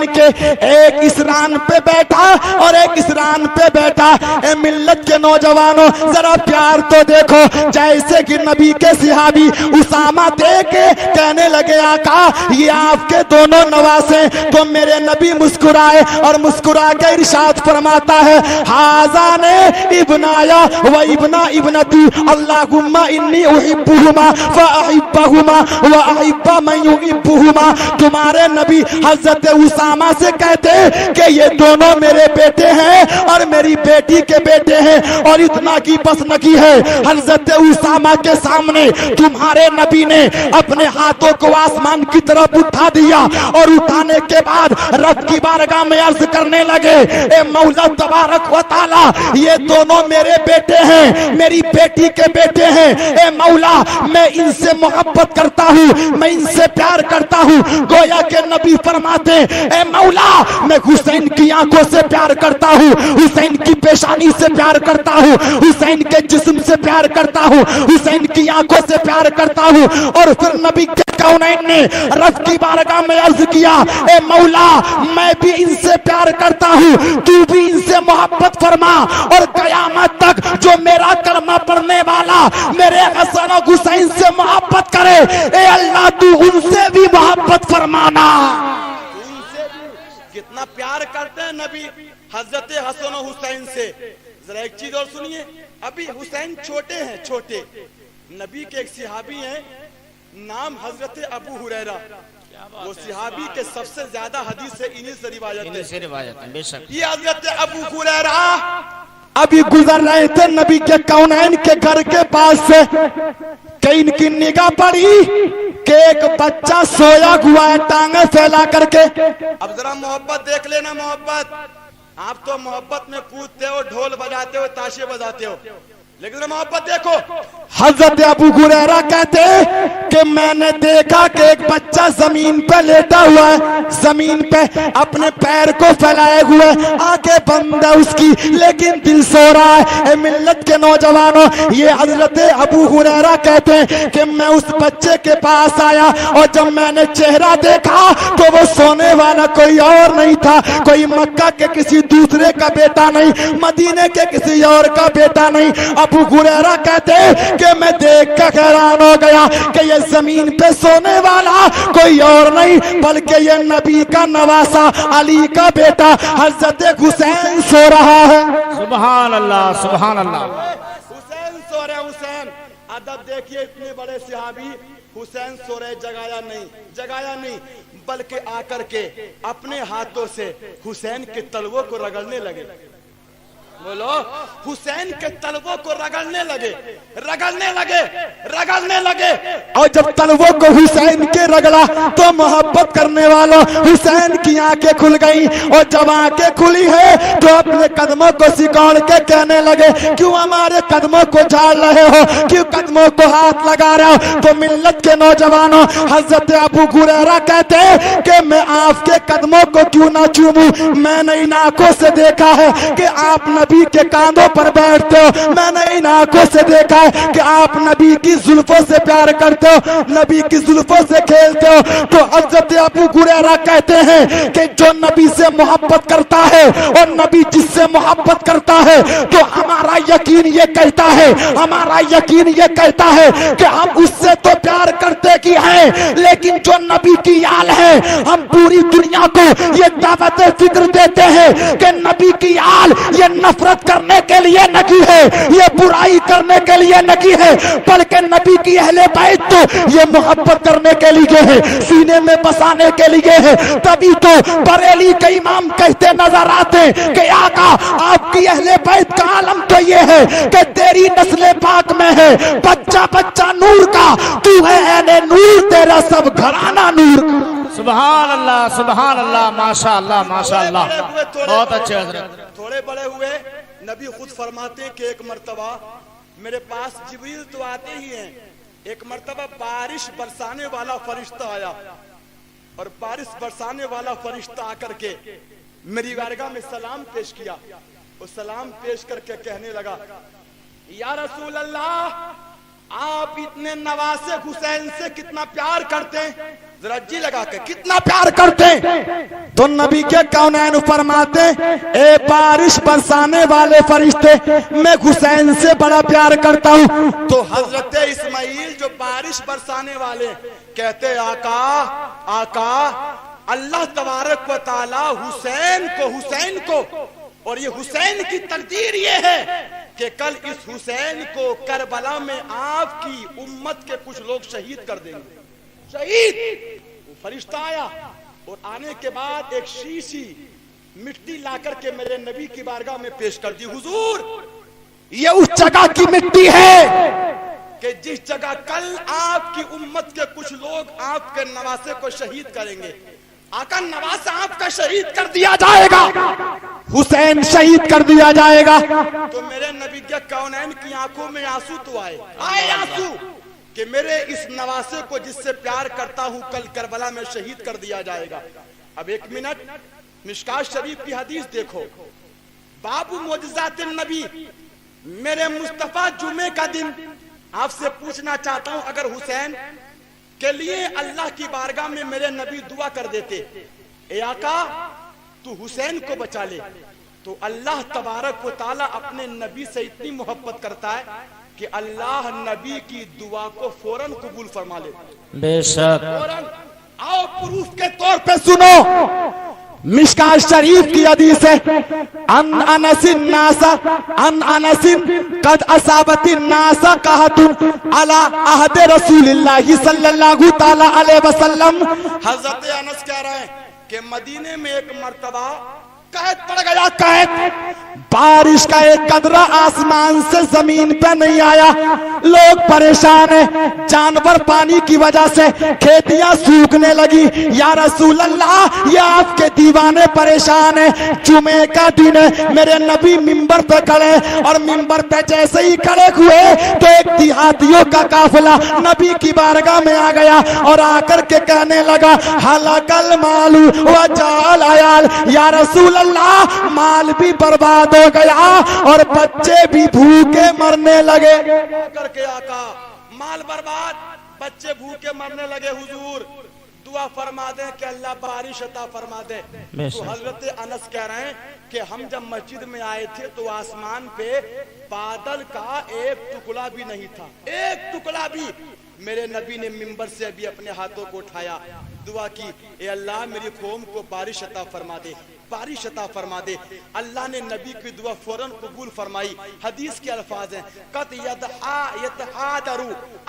के एक इस रान पे बैठा और एक इस रान पे बैठा। ए मिल्लत के नौजवानों, जरा प्यार तो देखो। जैसे कि नबी के सिहाबी उसामा देख के कहने लगे, आका ये आपके दोनों नवासे। तो मेरे नबी मुस्कुराए और मुस्कुरा के इरशाद फरमाता है, हाज़ाने इब्नाया व इब्ना इब्नती, अल्लाहुम्मा इन्नी उहिब्बुहुमा व अहिब्बहुमा व अहिब्बा मन युहिब्बुहुमा। तुम्हारे नबी हजरत उसामा से कहते कि ये दोनों मेरे बेटे हैं और मेरी बेटी के बेटे हैं, और इतना की बस न की है, हजरत उसामा के सामने तुम्हारे नबी ने अपने हाथों को आसमान की तरफ उठा दिया, और उठाने के बाद रब की बारगाह में अर्ज करने लगे, ए मौला तबारक व तआला, ये दोनों मेरे बेटे हैं, मेरी बेटी के बेटे हैं, ए मौला मैं इनसे मोहब्बत करता हूँ, मैं इनसे प्यार करता हूँ। गोया के नबी फरमाते, ए मौला मैं हुसैन की आंखों से प्यार करता हूँ, हुसैन की पेशानी से प्यार करता हूँ, हुसैन के जिस्म से प्यार करता हूँ, हुसैन की आंखों से प्यार करता हूँ। और फिर नबी के कौनैन ने रब की बारगाह में अर्ज किया, ए मौला मैं भी इनसे प्यार करता हूँ, तू भी इनसे मोहब्बत फरमा, और कयामत तक जो मेरा कलमा पढ़ने वाला मेरे हसन और हुसैन से मोहब्बत करे, ए अल्लाह तू उनसे भी मोहब्बत फरमाना। उनसे भी कितना प्यार करते हैं नबी हजरत हसन और हुसैन से। जरा एक चीज और सुनिए, अभी हुसैन छोटे हैं, छोटे, नबी के एक सिहाबी हैं, नाम हजरत अबू हुरैरा, वो सिहाबी के सबसे ज्यादा हदीस से इन्हीं से रिवायत है, बेशक। ये हजरत अबू हुरैरा अभी गुजर रहे थे नबी के कौनैन के घर के पास से, कि इनकी निगाह पड़ी कि एक बच्चा सोया हुआ है टांगे फैला करके। अब जरा मोहब्बत देख लेना, मोहब्बत, आप तो मोहब्बत में कूदते हो, ढोल बजाते हो, ताशे बजाते हो, लेकिन मोहब्बत देखो। हजरत अबू हुरैरा कहते कि मैंने देखा कि एक बच्चा जमीन पे लेटा हुआ है, जमीन पे अपने पैर को फैलाए हुए, आंखें बंद है उसकी, लेकिन दिल सो रहा है। ए मिल्लत के नौजवानों, ये हजरत अबू हुरैरा कहते हैं कि मैं उस बच्चे के पास आया, और जब मैंने चेहरा देखा तो वो सोने वाला कोई और नहीं था, कोई मक्का के किसी दूसरे का बेटा नहीं, मदीने के किसी और का बेटा नहीं। अबू हुरैरा कहते कि मैं देख कर हैरान हो गया कि ये जमीन पे सोने वाला कोई और नहीं, बल्कि ये नबी का नवासा अली का बेटा हजरत हुसैन सो रहा है। सुभान अल्लाह, सुभान अल्लाह। हुसैन सो रहे, हुसैन, अदब देखिए, इतने बड़े सहाबी हुसैन सो रहे, जगाया नहीं, बल्कि आकर के अपने हाथों से हुसैन के तलवों को रगड़ने लगे। बोलो, हुसैन के तलवों को रगड़ने लगे। और जब तलवों को हुसैन के रगड़ा तो मोहब्बत करने वालों हुसैन की आंखें खुल गई, और जब आंखें खुली है तो अपने कदमों को सिकोड़ के कहने लगे, क्यों हमारे कदमों को झाड़ रहे हो, क्यों कदमों को हाथ लगा रहे हो। तो मिल्लत के नौजवानों, हजरत अबू हुरैरा कहते हैं कि मैं आपके कदमों को क्यों ना चूमूं, मैंने इन आंखों से देखा है कि आप नबी के कांधों पर बैठते हो, मैंने इन आंखों से देखा है कि आप नबी की जुल्फों से प्यार करते हो, नबी की जुल्फों से खेलते हो। तो हजरत अबू हुरैरा कहते हैं कि जो नबी से मोहब्बत करता है और नबी जिससे मोहब्बत करता है, तो हमारा यकीन ये कहता है कि हम उससे तो प्यार करते की हैं, लेकिन जो नबी की आल है, हम पूरी दुनिया को ये दावत फिक्र देते हैं कि नबी की आल ये नफरत करने के लिए नहीं है, ये बुराई करने के लिए नहीं है, बल्कि नबी की अहले बैत तो ये मोहब्बत करने के लिए है, सीने में बसाने के लिए है। तभी तो बरेली के इमाम कहते नजर आते कि आका आपकी अहले बैत का आलम तो ये है कि तेरी नस्ल पाक में है बच्चा बच्चा नूर का, तू है ऐने नूर, तेरा सब घराना नूर। सुभान अल्लाह, सुभान अल्लाह, माशाअल्लाह, माशाअल्लाह, बहुत अच्छे हजरत। थोड़े बड़े हुए, नबी खुद फरमाते कि एक मर्तबा मेरे पास जिब्रील तो आते ही हैं, एक मर्तबा बारिश बरसाने वाला फरिश्ता आया, और बारिश बरसाने वाला फरिश्ता आकर के मेरी बारगाह में सलाम पेश किया। वो सलाम पेश करके कहने लगा, या रसूल अल्लाह, आप इतने नवासे हुसैन से कितना प्यार करते हैं, जरा जी लगा के कितना प्यार करते हैं। तो नबी के कौनैन फरमाते, ए बारिश बरसाने वाले फरिश्ते, मैं हुसैन से बड़ा प्यार करता हूँ। तो हजरत इस्माइल जो बारिश बरसाने वाले कहते, आका अल्लाह तबारक व तआला हुसैन को और ये हुसैन की तकदीर ये है कि कल इस हुसैन को करबला में आपकी उम्मत के कुछ लोग शहीद कर देंगे। शहीद فرشتہ آیا اور آنے کے بعد ایک شیشی مٹی لا کر کے میرے نبی کی بارگاہ میں پیش کر دی. حضور یہ اس جگہ کی مٹی ہے کہ جس جگہ کل آپ کی امت کے کچھ لوگ آپ کے نواسے کو شہید کریں گے. آقا نواسہ آپ کا شہید کر دیا جائے گا, حسین شہید کر دیا جائے گا. تو میرے نبی کے کونین کی آنکھوں میں آنسو تو آئے آنسو کہ میرے اس نواسے کو جس سے پیار کرتا ہوں کل کربلا میں شہید کر دیا جائے گا. اب ایک منٹ مشکات شریف کی حدیث دیکھو. باب معجزات النبی. میرے مصطفیٰ جمعے کا دن آپ سے پوچھنا چاہتا ہوں, اگر حسین کے لیے اللہ کی بارگاہ میں میرے نبی دعا کر دیتے, اے آقا تو حسین کو بچا لے, تو اللہ تبارک و تعالی اپنے نبی سے اتنی محبت کرتا ہے کہ اللہ نبی کی دعا کو فوراً قبول فرما لے. بے شک. فوراً. آؤ پروف کے طور پہ سنو مشکات شریف کی حدیث ہے, ان انس الناس ان انس قد اصابت الناس قحط علی عہد رسول اللہ صلی اللہ تعالی علیہ وسلم. حضرت انس کہہ رہے ہیں کہ مدینے میں ایک مرتبہ قحط پڑ گیا. قحط بارش کا ایک قطرہ آسمان سے زمین پہ نہیں آیا, لوگ پریشان ہیں, جانور پانی کی وجہ سے کھیتیاں سوکھنے لگی. یا رسول اللہ یہ آپ کے دیوانے پریشان ہیں. جمعے کا دن ہے, میرے نبی منبر پہ کھڑے, اور منبر پہ جیسے ہی کھڑے ہوئے تو ایک دیہاتیوں کا قافلہ نبی کی بارگاہ میں آ گیا اور آ کر کے کہنے لگا ہلاک المال وجاء العیال. یا رسول اللہ مال بھی برباد ہو گیا اور بچے بھی بھوکے مرنے لگے. کر کے آقا مال برباد, بچے بھوکے مرنے لگے. حضور دعا فرما دیں کہ اللہ بارش عطا فرما دے. تو حضرت انس کہہ رہے ہیں کہ ہم جب مسجد میں آئے تھے تو آسمان پہ بادل کا ایک ٹکڑا بھی نہیں تھا, ایک ٹکڑا بھی. میرے نبی نے منبر سے ابھی اپنے ہاتھوں کو اٹھایا, دعا کی, اے اللہ میری قوم کو بارش عطا فرما دے, بارش عطا فرما دے. اللہ نے نبی کی دعا فوراً قبول فرمائی. حدیث کے الفاظ ہیں قد یتحادر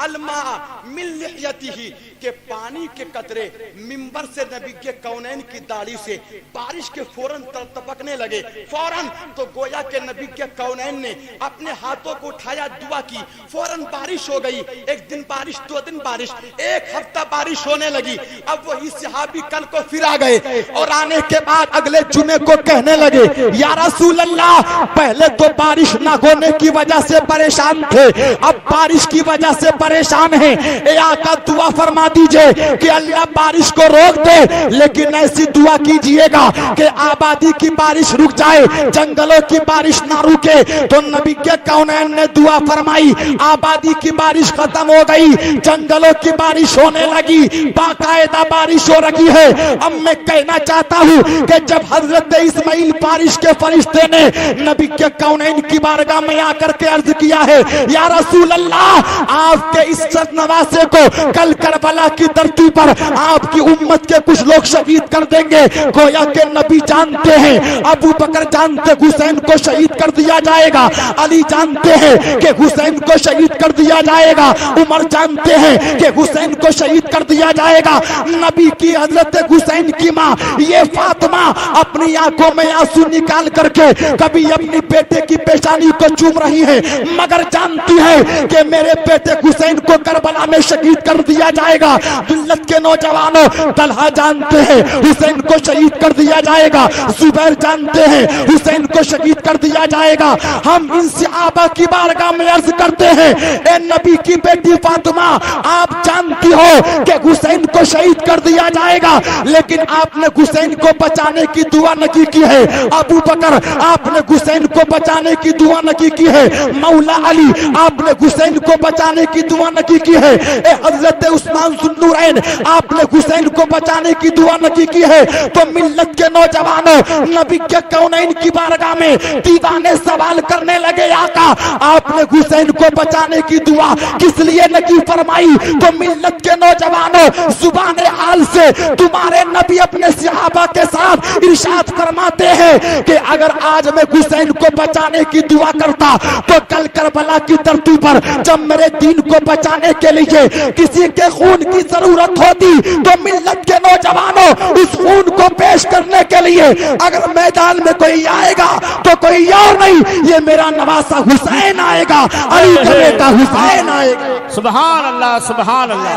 الماء من لحیتہ, کہ پانی کے قطرے منبر سے نبی کے کونین کی داڑھی سے بارش کے فوراً ٹپکنے لگے. فوراً تو گویا کہ نبی کے کونین نے اپنے ہاتھوں کو اٹھایا, دعا کی, فوراً بارش ہو گئی. ایک دن بارش, دو دن بارش, ایک ہفتہ بارش ہونے لگی. اب وہی صحابی کل کو پھر آ گئے اور آنے کے بعد اگلے جمعے کو کہنے لگے یا رسول اللہ پہلے تو بارش نہ ہونے کی وجہ سے پریشان تھے, اب بارش کی وجہ سے پریشان ہیں. اے آقا دعا فرما دیجئے کہ اللہ بارش کو روک دے, لیکن ایسی دعا کیجئے گا کہ آبادی کی بارش رک جائے, جنگلوں کی بارش نہ رکے. تو نبی کے کونین نے دعا فرمائی, آبادی کی بارش ختم ہو گئی, جنگلوں کی بارش ہونے لگی, باقاعدہ بارش ہو رہی ہے. اب میں کہنا چاہتا ہوں کہ جب حضرت اسماعیل بارش کے فرشتے نے نبی کے کونین کی بارگاہ میں آ کر کے عرض کیا ہے یا رسول اللہ آپ کے اس نواسے کو کل کربلا کی دھرتی پر آپ کی امت کے کچھ لوگ شہید کر دیں گے. گویا کہ نبی جانتے ہیں, ابو بکر جانتے حسین کو شہید کر دیا جائے گا, علی جانتے ہیں کہ حسین کو شہید کر دیا جائے گا, عمر جانتے ہیں کہ حسین کو شہید کر دیا جائے گا. نبی کی حضرت حسین کی ماں یہ فاطمہ اپنی آنکھوں میں آنسو نکال کر کے کبھی اپنی بیٹے کی پیشانی کو چوم رہی ہے, مگر جانتی ہے کہ میرے بیٹے حسین کو کربلا میں شہید کر دیا جائے گا. دلت کے نوجوانوں, طلحہ جانتے ہیں حسین کو شہید کر دیا جائے گا, زبیر جانتے ہیں حسین کو شہید کر دیا جائے گا. ہم ان صحابہ کی بارگاہ میں عرض کرتے ہیں اے نبی کی بیٹی فاطمہ آپ جانتی ہو کہ حسین کو شہید کر دیا جائے گا, لیکن آپ نے حسین کو بچانے کی دعا نہ کی ہے. ابو بکر آپ نے حسین کو بچانے کی دعا نہ کی ہے. مولا علی آپ نے حسین کو بچانے کی دعا نہ کی ہے. اے حضرت عثمان ذو النورین آپ نے حسین کو بچانے کی دعا نہ کی ہے. تو ملت کے نوجوانوں, نبی کے کونین کی بارگاہ میں دیوار दीवाने सवाल करने लगे, आका आपने हुसैन को बचाने की दुआ किस लिए नहीं फरमाई? तो मिल्लत के नौजवानों, जुबान हाल से तुम्हारे नबी अपने सहाबा के साथ इरशाद फरमाते हैं कि अगर आज मैं हुसैन को बचाने की दुआ करता तो कल करबला की धरती पर जब मेरे दीन को बचाने के लिए किसी के खून की जरूरत होती तो मिल्लत के नौजवानों उस खून को पेश करने के लिए अगर मैदान में कोई आएगा तो कोई और नहीं, ये मेरा नवासा हुसैन आएगा, अली का बेटा हुसैन आएगा। सुभान अल्लाह, सुभान अल्लाह।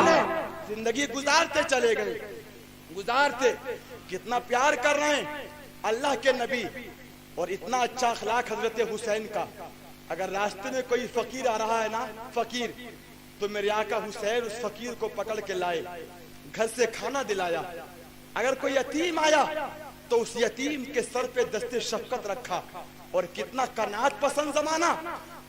जिंदगी गुजारते चले गए, गुजारते, कितना प्यार कर रहे हैं अल्लाह के नबी और इतना अच्छा अखलाक हजरत हुसैन का। अगर रास्ते में कोई फकीर आ रहा है ना, फकीर, तो मेरे आका हुसैन उस फकीर को पकड़ के लाए, घर से खाना दिलाया। अगर कोई यतीम आया तो उस यतीम के सर पे दस्ते शफकत रखा। और कितना कनात पसंद जमाना,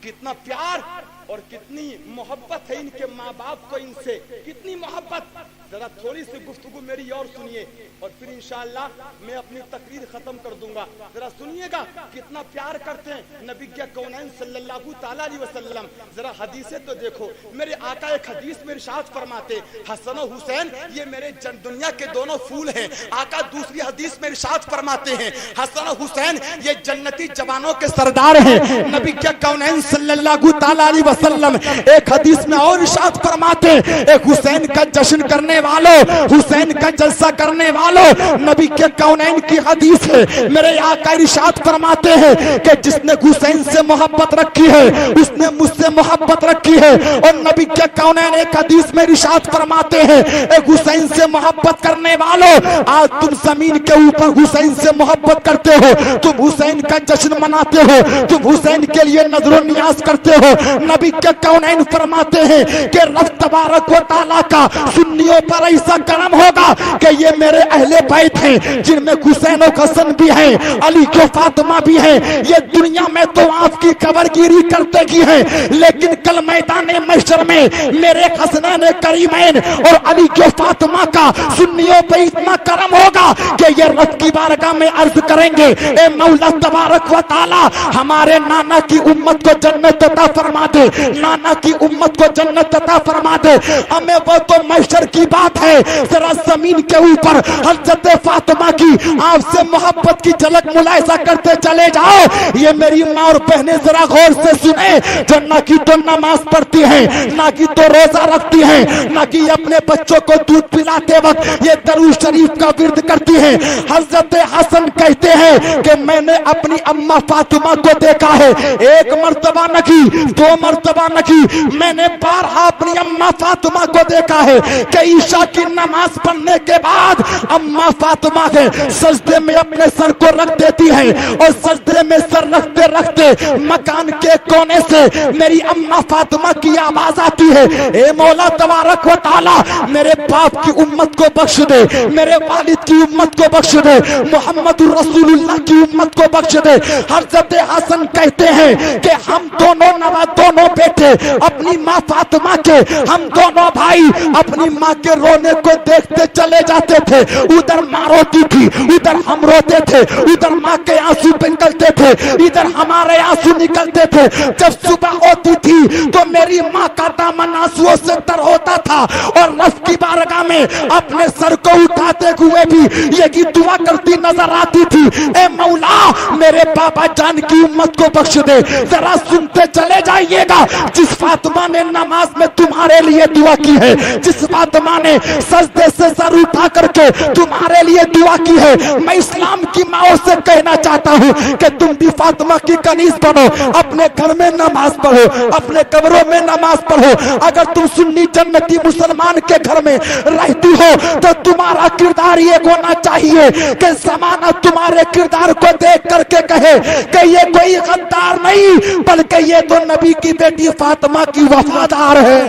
कितना प्यार और कितनी मोहब्बत है इनके माँ बाप को इनसे, कितनी मोहब्बत। जरा थोड़ी सी गुफ्तगू मेरी और सुनिए और फिर इंशाअल्लाह मैं अपनी तकरीर खत्म कर दूंगा। जरा सुनिएगा कितना प्यार करते हैं नबी के कौनैन सल्लल्लाहु ताला अलैहि वसल्लम। जरा हदीसें तो देखो, मेरे आका एक हदीस में इरशाद फरमाते, हसन और हुसैन ये मेरे दुनिया के दोनों फूल हैं। आका दूसरी हदीस में इरशाद फरमाते हैं, हसन और हुसैन ये जन्नती जवानों के सरदार हैं। नबी के कौनैन सल्लल्लाहु ताला अलैहि वसल्लम एक हदीस में और इरशाद फरमाते, एक हुसैन का जश्न करने वालों, हुसैन का जलसा करने वालों, नबी के कौनैन की हदीस है। मेरे आका इरशाद फरमाते हैं कि जिसने हुसैन से मोहब्बत रखी है उसने मुझसे मोहब्बत रखी है। और नबी के कौनैन एक हदीस में इरशाद फरमाते हैं, एक हुसैन से मोहब्बत करने वालों, आज तुम जमीन के ऊपर हुसैन से मोहब्बत करते हो, तुम हुसैन का जश्न मनाते हो, तुम हुसैन के लिए नजर नियाज करते हो। नबी के कौनैन फरमाते हैं कि रब तबारक व तआला का सुन्नियों पर ऐसा करम होगा कि ये मेरे अहले बैत हैं जिनमें हुसैन और हसन भी हैं, अली के फातिमा भी हैं। ये दुनिया में तो आपकी कबरगिरी करते की है, लेकिन कल मैदान महशर में मेरे हसनैन करीमैन और अली के फातिमा का सुन्नियों पे इतना करम होगा कि ये रब की बारगाह में अर्ज करेंगे, ए मौला तबारक व तआला हमारे नाना की उम्मत को जन्नत अता फरमा दे, नाना की उम्मत को जन्नत अता फरमा दे। हमें वो तो महशर की बात है, जरा जमीन के ऊपर हजरत फातिमा की आपसे मोहब्बत की झलक मुलाहिजा करते चले जाओ। ये मेरी माँ और बहनें जरा गौर से सुने, जो ना की तो नमाज पढ़ती है, ना की तो रोजा रखती है, ना की अपने बच्चों को दूध पिलाते वक्त ये दरूद शरीफ का विर्द करती है। हजरत हसन कहते हैं कि मैंने अपनी अम्मा फातिमा को देखा है, एक मर्तबा नहीं, दो मर्तबा नहीं, मैंने बारहा अपनी अम्मा फातिमा को देखा है कि ईशा की नमाज पढ़ने के बाद अम्मा फातिमा है सजदे में अपने सर को रख देती है और सजदे में सर रखते रखते मकान के कोने से मेरी अम्मा फातिमा की आवाज आती है, ए मौला तबारक व तआला मेरे बाप की उम्मत को बख्श दे, मेरे वालिद की उम्मत को बख्श दे, मोहम्मद रसूलुल्लाह की उम्मत को बख्श दे। हजरत हसन कहते हैं कि हम दोनों बेटे अपनी माँ फातिमा के, हम दोनों भाई अपनी माँ के रोने को देखते चले जाते थे। उधर माँ रोती थी, उधर हम रोते थे, उधर माँ के आंसू निकलते थे, इधर हमारे आंसू निकलते थे। जब सुबह होती थी तो मेरी माँ का दामन आंसुओं से तर होता था और रब की बारगाह में अपने सर को उठाते हुए भी यही दुआ करती नजर आती थी, ए मौला मेरे बाबा जान की उम्मत को बख्श दे। जरा सुनते चले जाइएगा, जिस फातिमा ने नमाज में तुम्हारे लिए दुआ की है, जिस फातिमा ने सजदे से सर उठा करके तुम्हारे लिए दुआ की है, मैं इस्लाम की माओ से कहना चाहता हूँ कि तुम भी फातिमा की कनीज बनो, अपने घर में नमाज पढ़ो, अपने कब्रों में नमाज पढ़ो। अगर तुम सुन्नी जन्नती मुसलमान के घर में रहती हो तो तुम्हारा किरदार ये होना चाहिए कि ज़माना तुम्हारे किरदार को देख करके कहे कि ये कोई गद्दार नहीं बल्कि ये तो नबी की बेटी फातिमा की वफादार है,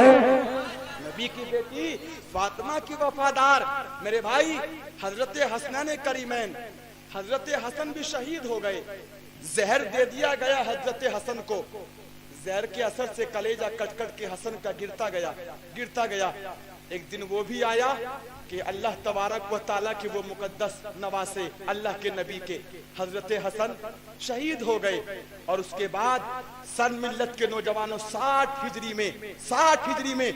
नबी की बेटी फातिमा की वफादार। मेरे भाई हजरत हसनैन करीमैन, हजरत हसन भी शहीद हो गए, जहर दे दिया गया हजरत हसन को, जहर के असर से कलेजा कट कट के हसन का गिरता गया। एक दिन वो भी आया کہ اللہ تبارک و تعالیٰ کے وہ مقدس نواسے اللہ کے نبی کے حضرت حسن شہید ہو گئے، اور اس کے بعد سن ملت کے نوجوانوں 60 ہجری میں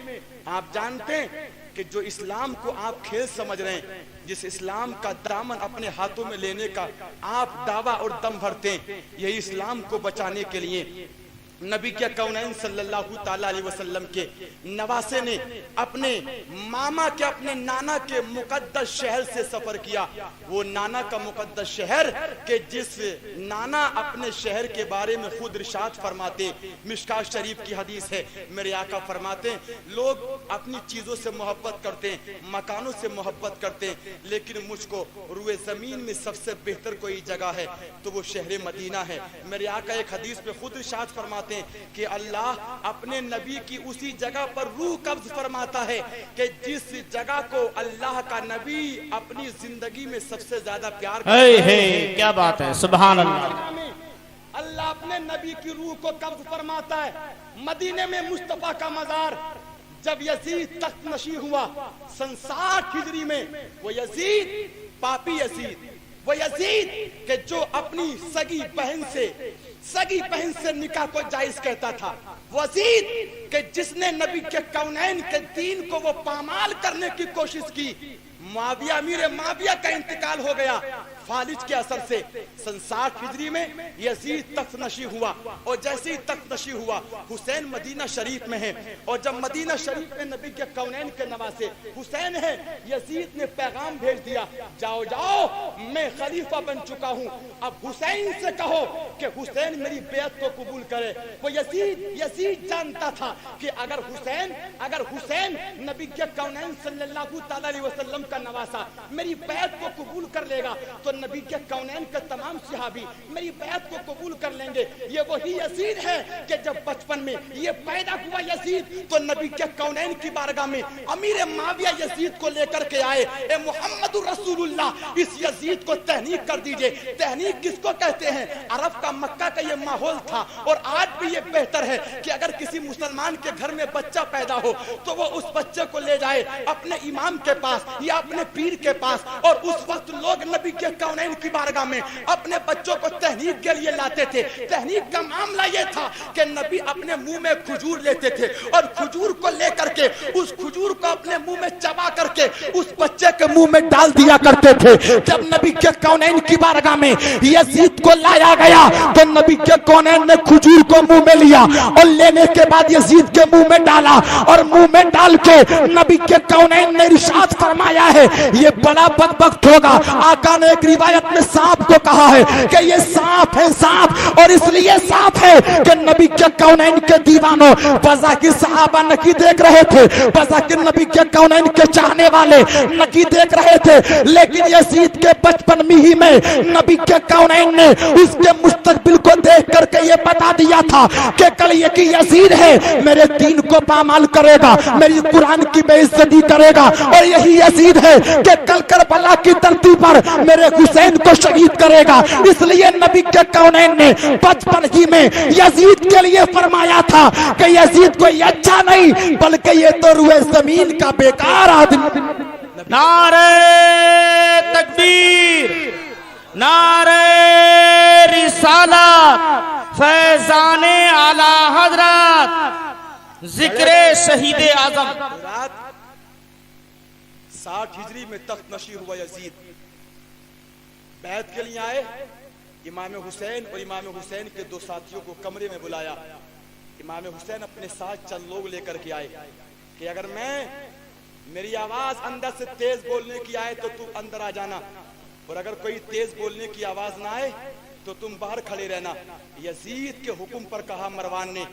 آپ جانتے ہیں کہ جو اسلام کو آپ کھیل سمجھ رہے ہیں، جس اسلام کا دامن اپنے ہاتھوں میں لینے کا آپ دعویٰ اور دم بھرتے ہیں، یہی اسلام کو بچانے کے لیے نبی کے کونین صلی اللہ تعالی علیہ وسلم کے نواسے نے اپنے ماما کے اپنے نانا کے مقدس شہر سے سفر کیا. وہ نانا کا مقدس شہر کہ جس نانا اپنے شہر کے بارے میں خود ارشاد فرماتے، مشکات شریف کی حدیث ہے، میرے آقا فرماتے ہیں لوگ اپنی چیزوں سے محبت کرتے ہیں، مکانوں سے محبت کرتے ہیں، لیکن مجھ کو روئے زمین میں سب سے بہتر کوئی جگہ ہے تو وہ شہر مدینہ ہے. میرے آقا ایک حدیث میں خود ارشاد فرماتے کہ اللہ اپنے نبی کی اسی جگہ پر روح قبض فرماتا ہے کہ جس جگہ کو اللہ کا نبی اپنی زندگی میں سب سے زیادہ پیار کرتا ہے. کیا بات ہے، سبحان اللہ. اللہ اپنے نبی کی روح کو قبض فرماتا ہے. مدینے میں مصطفیٰ کا مزار جب یزید تخت نشین ہوا سن 60 ہجری میں، وہ یزید پاپی یزید، وہ یزید کہ جو اپنی سگی بہن سے نکاح کو جائز کہتا تھا، وہ یزید کہ جس نے نبی کے کونین کے دین کو وہ پامال کرنے کی کوشش کی. معاویہ امیر معاویہ کا انتقال ہو گیا فالج کے اثر سے. سن 60 ہجری میں یزید تخت نشین ہوا، اور جیسے ہی تخت نشین ہوا حسین مدینہ شریف میں ہے، اور جب مدینہ شریف میں نبی کے کونین کے نواسے حسین ہے، یزید نے پیغام بھیج دیا، جاؤ میں خلیفہ بن چکا ہوں، اب حسین سے کہو کہ حسین میری بیعت کو قبول کرے. وہ یزید جانتا تھا کہ اگر حسین نبی کے کونین صلی اللہ تعالی علیہ وسلم کا نواسا میری بیعت کو قبول کر لے گا تو نبی کے کونین کے تمام صحابی میری بیعت کو قبول کر لیں گے. یہ وہی یزید ہے کہ جب بچپن میں یہ پیدا ہوا یزید تو نبی کے کونین کی بارگاہ میں امیر معاویہ یزید کو لے کر کے آئے، اے محمد رسول اللہ اس یزید کو تہنیک کر دیجئے. تہنیک کس کو کہتے ہیں؟ عرب کا مکہ کا یہ ماحول تھا، اور آج بھی یہ بہتر ہے کہ اگر کسی مسلمان کے گھر میں بچہ پیدا ہو تو وہ اس بچے کو لے جائے اپنے امام کے پاس یا اپنے پیر کے پاس، اور اس وقت لوگ نبی کے کونین کی بارگاہ میں اپنے بچوں کو تہنیک کے لیے لاتے تھے. تہنیک کا معاملہ یہ تھا کہ نبی اپنے منہ میں کھجور لیتے تھے، اور کھجور کو لے کر کے اس کھجور کو اپنے منہ میں چبا کر کے اس بچے کے منہ میں ڈال دیا کرتے تھے. جب نبی کے کونین کی بارگاہ میں یزید کو لایا گیا تو نبی کے کونین نے کھجور کو منہ میں لیا، اور لینے کے بعد یزید کے منہ میں ڈالا، اور منہ میں ڈال کے نبی کے کونین نے ارشاد فرمایا ہے یہ بڑا بدبخت ہوگا. آقا نے ایک روایت میں سانپ کو کہا ہے کہ یہ سانپ ہے سانپ، اور اس لیے سانپ ہے کہ نبی کے کونین کے دیوانوں بظاہر صحابہ نکی دیکھ رہے تھے، بظاہر نبی کے کونین کے چاہنے والے نکی دیکھ رہے تھے، لیکن یزید کے بچپن میں ہی میں نبی کے کونین نے اس کے مستقبل کو دیکھ کر کے یہ بتا دیا تھا کہ کل یہ کہ یزید ہے میرے دین کو پامال کرے گا، میری قرآن کی بے عزتی کرے گا، اور یہی یزید ہے کہ کل کربلا کی دھرتی پر میرے حسین کو شہید کرے گا. اس لیے نبی کے کونین نے بچپن ہی میں یزید کے لیے فرمایا تھا کہ یزید کو یہ اچھا نہیں بلکہ یہ تو روئے زمین کا بیکار آدمی. نعرہ تکبیر، نعرہ رسالت، فیضان اعلی حضرت، ذکر شہید اعظم. 60 ہجری میں تخت نشین ہوا یزید. بیعت کے لیے آئے، امام حسین اور امام حسین کے دو ساتھیوں کو کمرے میں بلایا. امام حسین اپنے ساتھ چند لوگ لے کر کے آئے کہ اگر میری آواز اندر سے تیز بولنے کی آئے تو تم اندر آ جانا، اور اگر کوئی تیز بولنے کی آواز نہ آئے تو تم باہر کھڑے رہنا. یزید کے حکم پر کہا مروان نے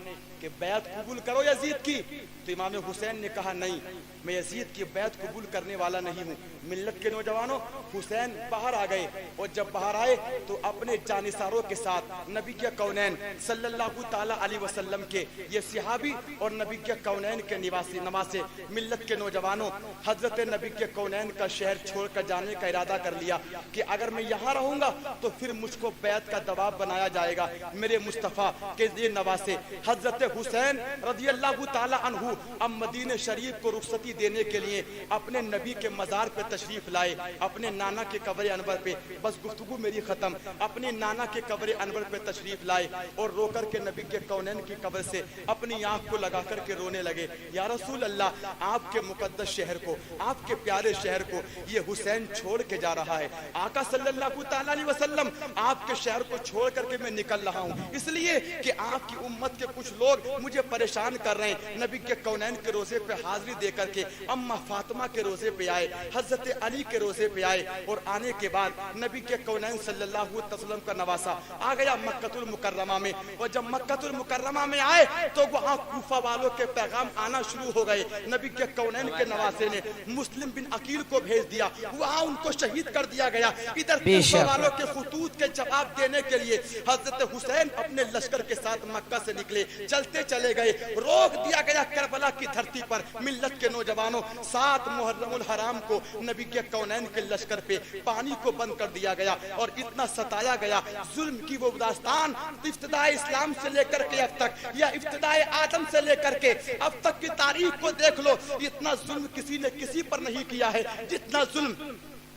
کہ بیعت قبول کرو یزید کی، تو امام حسین نے کہا نہیں، میں یزید کی بیعت قبول کرنے والا نہیں ہوں. ملت کے نوجوانوں حسین باہر آ گئے، اور جب باہر آئے تو اپنے جانثاروں کے ساتھ نبی کے کونین صلی اللہ تعالی علیہ وسلم کے یہ صحابی اور نبی کے کونین کے نواسے ملت کے نوجوانوں حضرت نبی کے کونین کا شہر چھوڑ کر جانے کا ارادہ کر لیا کہ اگر میں یہاں رہوں گا تو پھر مجھ کو بیعت بیعت کا دباؤ بنایا جائے گا. میرے مصطفیٰ کے یہ نواسے حضرت حسین رضی اللہ تعالی عنہ اب مدینہ شریف کو رخصتی دینے کے لیے اپنے نبی کے مزار پہ تشریف لائے, اپنے نانا کے قبر انور پہ. بس گفتگو میری ختم. اپنے نانا کے قبر انور پہ تشریف لائے اور رو کر کے نبی کے کونین کی قبر سے اپنی آنکھ کو لگا کر کے رونے لگے. یا رسول اللہ, آپ کے مقدس شہر کو, آپ کے پیارے شہر کو یہ حسین چھوڑ کے جا رہا ہے. آقا صلی اللہ تعالی علیہ وسلم, آپ کے شہر کو چھوڑ کر کے میں نکل رہا ہوں اس لیے کہ آپ کی امت کے کچھ لوگ مجھے پریشان کر رہے ہیں. نبی کے کونین کے روزے پہ حاضری دے کر کے اما فاطمہ کے روزے پہ آئے, حضرت علی کے روزے پہ آئے, اور آنے کے بعد نبی کے کونین صلی اللہ علیہ وسلم کا نواسا آ گیا مکہ المکرمہ میں. اور جب مکہ المکرمہ میں آئے تو وہاں کوفہ والوں کے پیغام آنا شروع ہو گئے. نبی کے کونین کے نواسے نے مسلم بن عقیل کو بھیج دیا, وہاں ان کو شہید کر دیا گیا. ادھر کوفہ والوں کے خطوط کے جواب دینے کے لیے حضرت حسین اپنے لشکر کے ساتھ مکہ سے نکلے, چلتے چلے گئے. روک دیا گیا کربلا کی دھرتی پر ملت کے نوجوانوں. 7 محرم الحرام کو نبی کے کونین کے لشکر پہ پانی کو بند کر دیا گیا اور اتنا ستایا گیا. ظلم کی وہ داستان ابتدائے اسلام سے لے کر کے اب تک, یا ابتدائے آدم سے لے کر کے اب تک کی تاریخ کو دیکھ لو, اتنا ظلم کسی نے کسی پر نہیں کیا ہے جتنا ظلم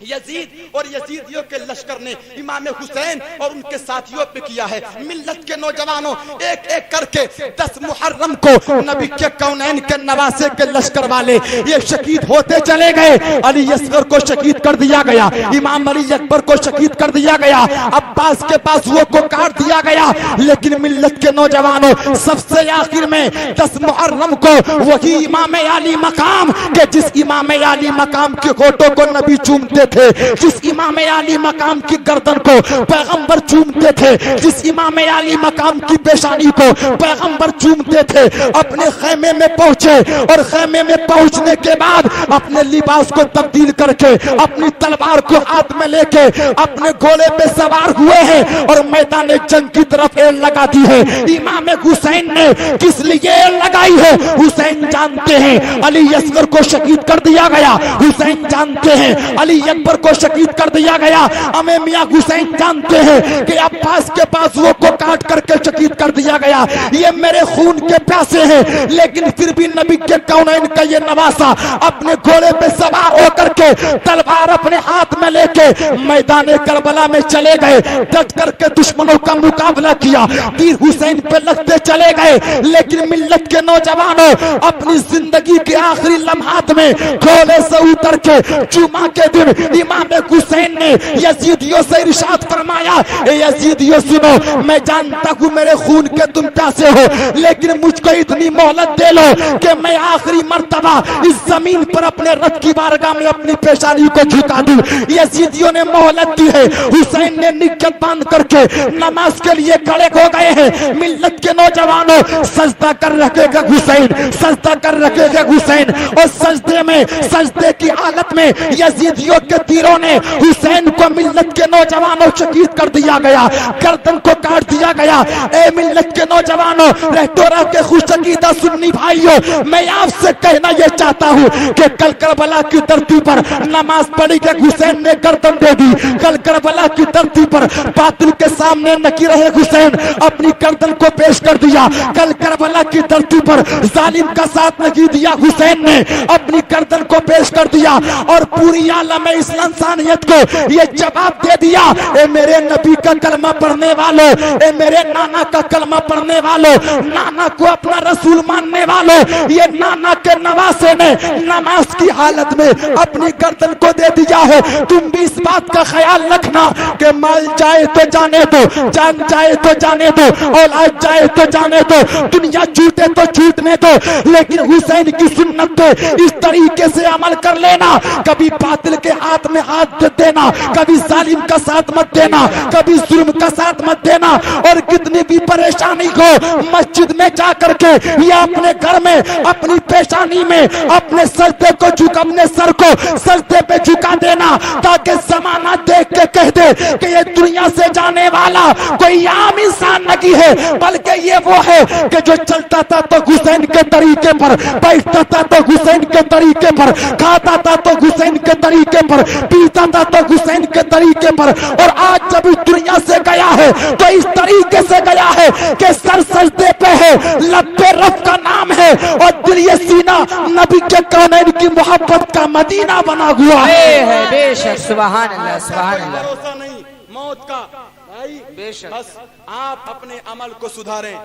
یزید اور یزیدیوں کے لشکر نے امام حسین اور ان کے ساتھیوں پہ کیا ہے. ملت کے نوجوانوں ایک ایک کر کے 10 محرم کو نبی کے کونین کے نواسے کے لشکر والے یہ شہید ہوتے چلے گئے. علی اصغر کو شہید کر دیا گیا, امام علی اکبر کو شہید کر دیا گیا, عباس کے پاس وہ کو کاٹ دیا گیا. لیکن ملت کے نوجوانوں سب سے آخر میں 10 محرم کو وہی امام علی مقام کہ جس امام علی مقام کے ہونٹوں کو نبی چومتے تھے, جس امام علی مقام کی گردن کو پیغمبر چومتے تھے, جس امام علی مقام کی پیشانی کو پیغمبر چومتے تھے, اپنے خیمے میں پہنچے اور خیمے میں پہنچنے کے بعد اپنے لباس کو تبدیل کر کے اپنی تلوار کو ہاتھ میں لے کے اپنے گھوڑے پہ سوار ہوئے ہیں اور میدان جنگ کی طرف ایل لگا دی ہے. امام حسین نے کس لیے ایل لگائی ہے؟ حسین جانتے ہیں علی اصغر کو شہید کر دیا گیا, حسین جانتے ہیں علی اکبر کو شہید کر دیا گیا, امام میاں حسین جانتے ہیں کہ عباس کے پاس وہ کو کاٹ کر کے شہید کر دیا گیا. یہ میرے خون کے پیاسے ہیں, لیکن پھر بھی نبی کے کونین کا یہ نواسا اپنے گھوڑے پہ سوار ہو کر کے تلوار اپنے ہاتھ میں لے کے میدان کربلا میں چلے گئے. ڈٹ کر کے دشمنوں کا مقابلہ کیا, تیر حسین پہ لگتے چلے گئے. لیکن ملت کے نوجوانوں اپنی زندگی کے آخری لمحات میں گھوڑے سے اتر کے جمعہ کے دن امام حسین نے یزیدیوں سے ارشاد فرمایا, اے یزیدیوں سنو, میں جانتا ہوں میرے خون کے تم پیاسے ہو, لیکن مجھ کو اتنی مہلت دے لو کہ میں آخری مرتبہ اس زمین پر اپنے رب کی بارگاہ میں اپنی پیشانی کو جھکا دوں. یزیدیوں نے مہلت دی ہے. حسین نے نگت باندھ کر کے نماز کے لیے کھڑے ہو گئے ہیں. ملت کے نوجوانوں سجدہ کر رکھے گا حسین, سجدہ کر رکھے گا حسین, اور سجدے میں سجدے کی حالت میں یزیدیوں کے تیروں نے حسین کو ملت کے نوجوانوں شہید کر دیا گیا, گردن کو کاٹ دیا گیا. اے ملت کے نوجوانوں, رہٹورا کے خوش عقیدہ سنی بھائیوں, میں آپ سے کہنا یہ چاہتا ہوں کہ کل کربلا کی دھرتی پر نماز پڑھی کہ حسین نے گردن دے دی. کل کربلا کی دھرتی پر باطل کے سامنے نکی رہے حسین اپنی گردن کو پیش کر دیا. کل کربلا کی دھرتی پر ظالم کا ساتھ نہیں دیا حسین نے اپنی گردن کو پیش کر دیا, اور پوری عالم انسانیت کو یہ جواب دے دیا, اے میرے نبی کا کلمہ پڑھنے والوں, اے میرے نانا کا کلمہ پڑھنے والوں, نانا کو اپنا رسول ماننے والوں, یہ نانا کے نواسے نے نماز کی حالت میں اپنی گردن کو دے دیا ہے. تم بھی اس بات کا خیال رکھنا کہ مال جائے تو جانے دو, جان جائے تو جانے دو, اولاد جائے تو جانے دو, دنیا چھوٹے تو چھوٹنے دو, لیکن حسین کی سنت پہ اس طریقے سے عمل کر لینا. کبھی باطل کے ہاتھ میں ہاتھ دینا, کبھی ظالم کا ساتھ مت دینا, کبھی ظلم کا ساتھ مت دینا. اور کتنی بھی پریشانی ہو مسجد میں جا کر کے یا اپنے گھر میں اپنی پیشانی میں اپنے سجدے کو جھکا, اپنے سر کو سجدے پہ جھکا دینا, تاکہ زمانہ دیکھ کے کہہ دے کہ یہ دنیا سے جانے والا کوئی عام انسان نہیں ہے, بلکہ یہ وہ ہے کہ جو چلتا تھا تو حسین کے طریقے پر, بیٹھتا تھا تو حسین کے طریقے پر, کھاتا تھا تو حسین کے طریقے پر, پیتا تھا تو حسین کے طریقے پر, اور آج جب اس دنیا سے گیا ہے تو اس طریقے سے گیا ہے کہ سر سجدے پہ ہے، لب پہ رب کا نام ہے، اور دل یہ سینہ نبی کے کونین کی محبت کا مدینہ بنا ہوا ہے۔ بے شک، سبحان اللہ سبحان اللہ۔ بھروسہ نہیں موت کا بھائی، بے شک۔ بس آپ اپنے عمل کو سدھاریں۔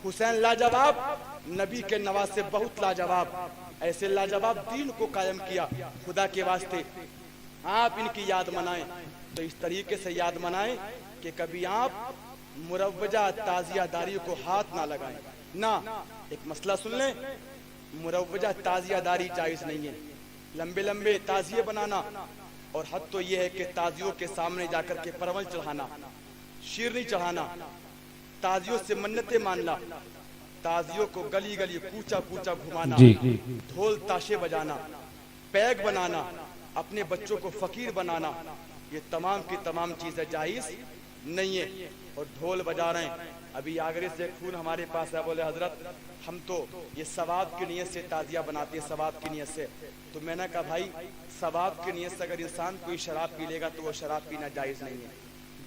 حسین لاجواب، نبی کے نواسے بہت لاجواب، ایسے لاجواب دین کو قائم کیا۔ خدا کے واسطے آپ ان کی یاد منائیں تو اس طریقے سے یاد منائیں کہ کبھی آپ مروجہ تعزیہ داری کو ہاتھ نہ لگائیں۔ نہ، ایک مسئلہ سن لیں، مروجہ تعزیہ داری جائز نہیں ہے۔ لمبے لمبے تعزیے بنانا، اور حد تو یہ ہے کہ تعزیوں کے سامنے جا کر کے پرول چڑھانا، شیرنی چڑھانا، تعزیوں سے منتیں ماننا، تعزیوں کو گلی گلی کوچا کوچا گھمانا، ڈھول تاشے بجانا، پیگ بنانا، اپنے بچوں کو فقیر بنانا، یہ تمام کی تمام چیزیں جائز نہیں ہے۔ اور ڈھول بجا رہے ہیں، ابھی آگرے سے خون ہمارے پاس ہے، بولے حضرت ہم تو یہ ثواب کی نیت سے تعزیہ بناتے ہیں، ثواب کی نیت سے۔ تو میں نے کہا بھائی ثواب کی نیت سے اگر انسان کوئی شراب پی لے گا تو وہ شراب پینا جائز نہیں ہے،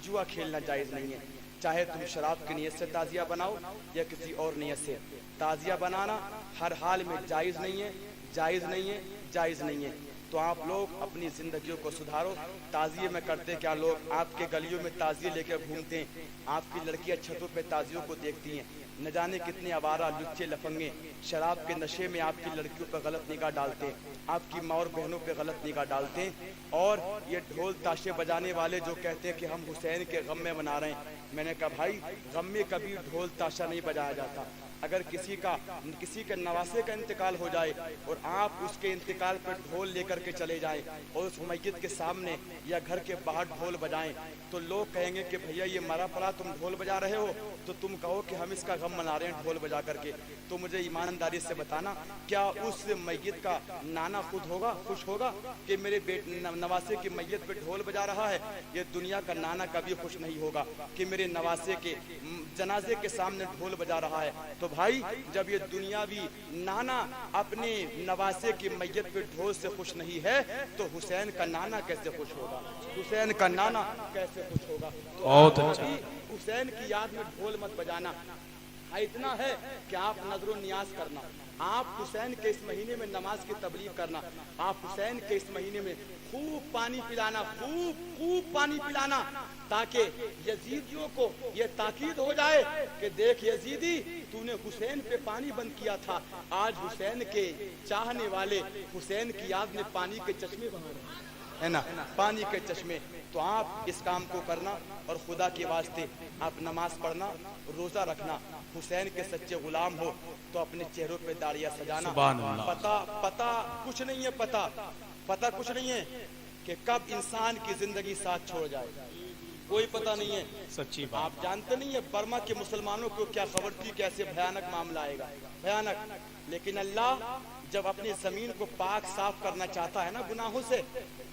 جوا کھیلنا جائز نہیں ہے۔ چاہے تم شراب کی نیت سے تعزیہ بناؤ یا کسی اور نیت سے، تعزیہ بنانا ہر حال میں جائز نہیں ہے، جائز نہیں ہے، جائز نہیں ہے۔ تو آپ لوگ اپنی زندگیوں کو سدھارو۔ تعزیے میں کرتے کیا لوگ، آپ کے گلیوں میں تعزیے لے کے گھومتے ہیں، آپ کی لڑکیاں چھتوں پہ تعزیوں کو دیکھتی ہیں، نہ جانے کتنے آوارہ لچے لفنگے شراب کے نشے میں آپ کی لڑکیوں پر غلط نگاہ ڈالتے ہیں، آپ کی ماں اور بہنوں پہ غلط نگاہ ڈالتے ہیں۔ اور یہ ڈھول تاشے بجانے والے جو کہتے ہیں کہ ہم حسین کے غم میں منا رہے ہیں، میں نے کہا بھائی غم میں کبھی ڈھول تاشا نہیں بجایا جاتا۔ اگر کسی کے نواسے کا انتقال ہو جائے اور آپ اس کے انتقال پر ڈھول لے کر کے چلے جائیں اور اس میت کے سامنے یا گھر کے باہر ڈھول بجائیں تو لوگ کہیں گے کہ بھیا یہ مرا پڑا تم ڈھول بجا رہے ہو، تو تم کہو کہ ہم اس کا غم منا رہے ہیں ڈھول بجا کر کے۔ تو مجھے ایمانداری سے بتانا، کیا اس میت کا نانا خود ہوگا، خوش ہوگا کہ میرے نواسے کی میت پہ ڈھول بجا رہا ہے؟ یہ دنیا کا نانا کبھی خوش نہیں ہوگا کہ میرے نواسے کے جنازے کے سامنے ڈھول بجا رہا ہے۔ تو بھائی جب یہ دنیاوی نانا اپنے نواسے کی میت پہ ڈھول سے خوش نہیں ہے تو حسین کا نانا کیسے خوش ہوگا؟ حسین کا نانا کیسے خوش ہوگا؟ بہت اچھا۔ حسین کی یاد میں ڈھول مت بجانا، اتنا ہے کہ آپ نظر و نیاز کرنا، آپ حسین کے اس مہینے میں نماز کی تبلیغ کرنا، آپ حسین کے اس مہینے میں خوب پانی پلانا، خوب پانی پلانا، تاکہ یزیدیوں کو یہ تاکید ہو جائے کہ دیکھ یزیدی تو نے حسین پہ پانی بند کیا تھا، آج حسین کے چاہنے والے حسین کی یاد میں پانی کے چشمے بہا رہے ہیں، ہے نا، پانی کے چشمے۔ تو آپ اس کام کو کرنا، اور خدا کے واسطے آپ نماز پڑھنا، روزہ رکھنا، حسین کے سچے غلام ہو تو اپنے چہروں پہ داڑیاں سجانا۔ پتہ کچھ نہیں ہے، پتہ کچھ نہیں ہے کہ کب انسان کی زندگی ساتھ چھوڑ جائے، کوئی پتہ نہیں ہے، سچی بات۔ آپ جانتے نہیں ہے برما کے مسلمانوں کو کیا خبر تھی کہ ایسے بھیانک معاملہ آئے گا، بھیانک۔ لیکن اللہ جب اپنی زمین کو پاک صاف کرنا چاہتا ہے نا گناہوں سے،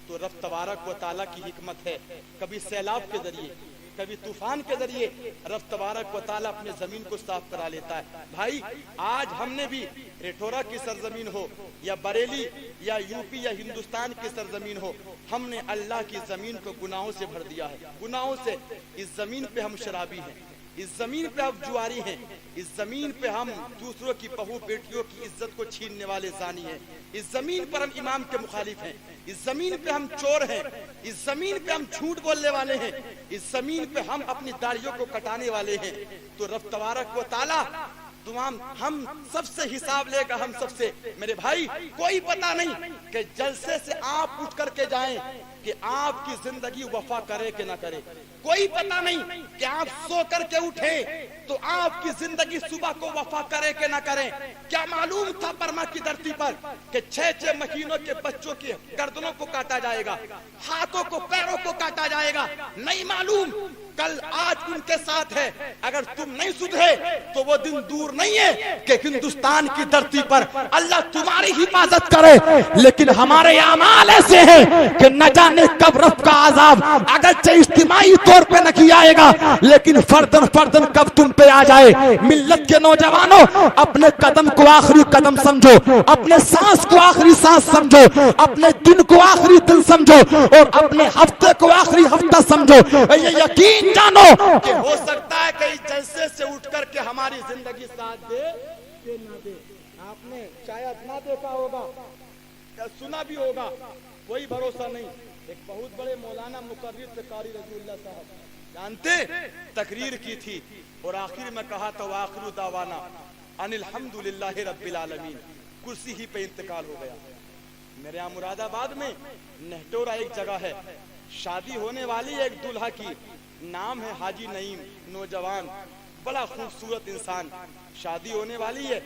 تو رب تبارک و تعالیٰ کی حکمت ہے، کبھی سیلاب کے ذریعے، کبھی طوفان کے ذریعے رب تبارک و تعالیٰ اپنے زمین کو صاف کرا لیتا ہے۔ بھائی آج ہم نے بھی ریٹورا کی سرزمین ہو یا بریلی یا یوپی یا ہندوستان کی سرزمین ہو، ہم نے اللہ کی زمین کو گناہوں سے بھر دیا ہے، گناہوں سے۔ اس زمین پہ ہم شرابی ہیں، اس زمین پہ ہم جواری ہیں، اس زمین پہ ہم دوسروں کی بہو بیٹیوں کی عزت کو چھیننے والے زانی ہیں، اس زمین پر ہم امام کے مخالف ہیں، اس زمین پہ ہم چور ہیں، اس زمین پہ ہم جھوٹ بولنے والے ہیں، اس زمین پہ ہم اپنی داڑھیوں کو کٹانے والے ہیں۔ تو رب تبارک و تعالیٰ ہم سب سے حساب لے گا، ہم سب سے۔ میرے بھائی کوئی پتہ نہیں کہ جلسے سے آپ اٹھ کر کے جائیں کہ آپ کی زندگی وفا کرے کہ نہ کرے، کوئی پتہ نہیں کہ آپ سو کر کے اٹھیں تو آپ کی زندگی صبح کو وفا کرے کہ نہ کریں۔ کیا معلوم تھا برما کی دھرتی پر کہ 6 مہینوں کے بچوں کی گردنوں کو کاٹا جائے گا، ہاتھوں کو پیروں کو کاٹا جائے گا؟ نہیں معلوم، کل آج ان کے ساتھ ہے۔ اگر تم نہیں سدھرے تو وہ دن دور نہیں ہے کہ ہندوستان کی دھرتی پر اللہ تمہاری حفاظت کرے، لیکن ہمارے اعمال ایسے ہیں کہ نہ जाने कब रब का आजाब अगरचे इज्तिमाई तौर पे न किया आएगा, लेकिन फर्दन फर्दन कब तुम पे आ जाए। मिल्लत के नौजवानों, अपने कदम को आखिरी कदम समझो, अपने सांस को आखिरी सांस समझो, अपने दिन को आखिरी दिन समझो और अपने हफ्ते को आखिरी हफ्ता समझो। ये यकीन जानो कि हो सकता है कि इस जलसे से उठ करके हमारी जिंदगी साथ दे कि ना दे। आपने शायद ना देखा होगा या सुना भी होगा, कोई भरोसा नहीं। एक बहुत बड़े मौलाना मुकर्रिर थे कारी रजीउल्लाह साहब, जानते, तकरीर की थी और आखिर में कहा तो आखिर दावाना अनिल हम्दुलिल्लाहि रब्बिल आलमीन, कुर्सी ही पे इंतकाल हो गया। मेरे यहाँ मुरादाबाद में नेहटोरा एक जगह है, शादी होने वाली एक दूल्हा की, नाम है हाजी नईम, नौजवान बड़ा खूबसूरत इंसान, शादी होने वाली है,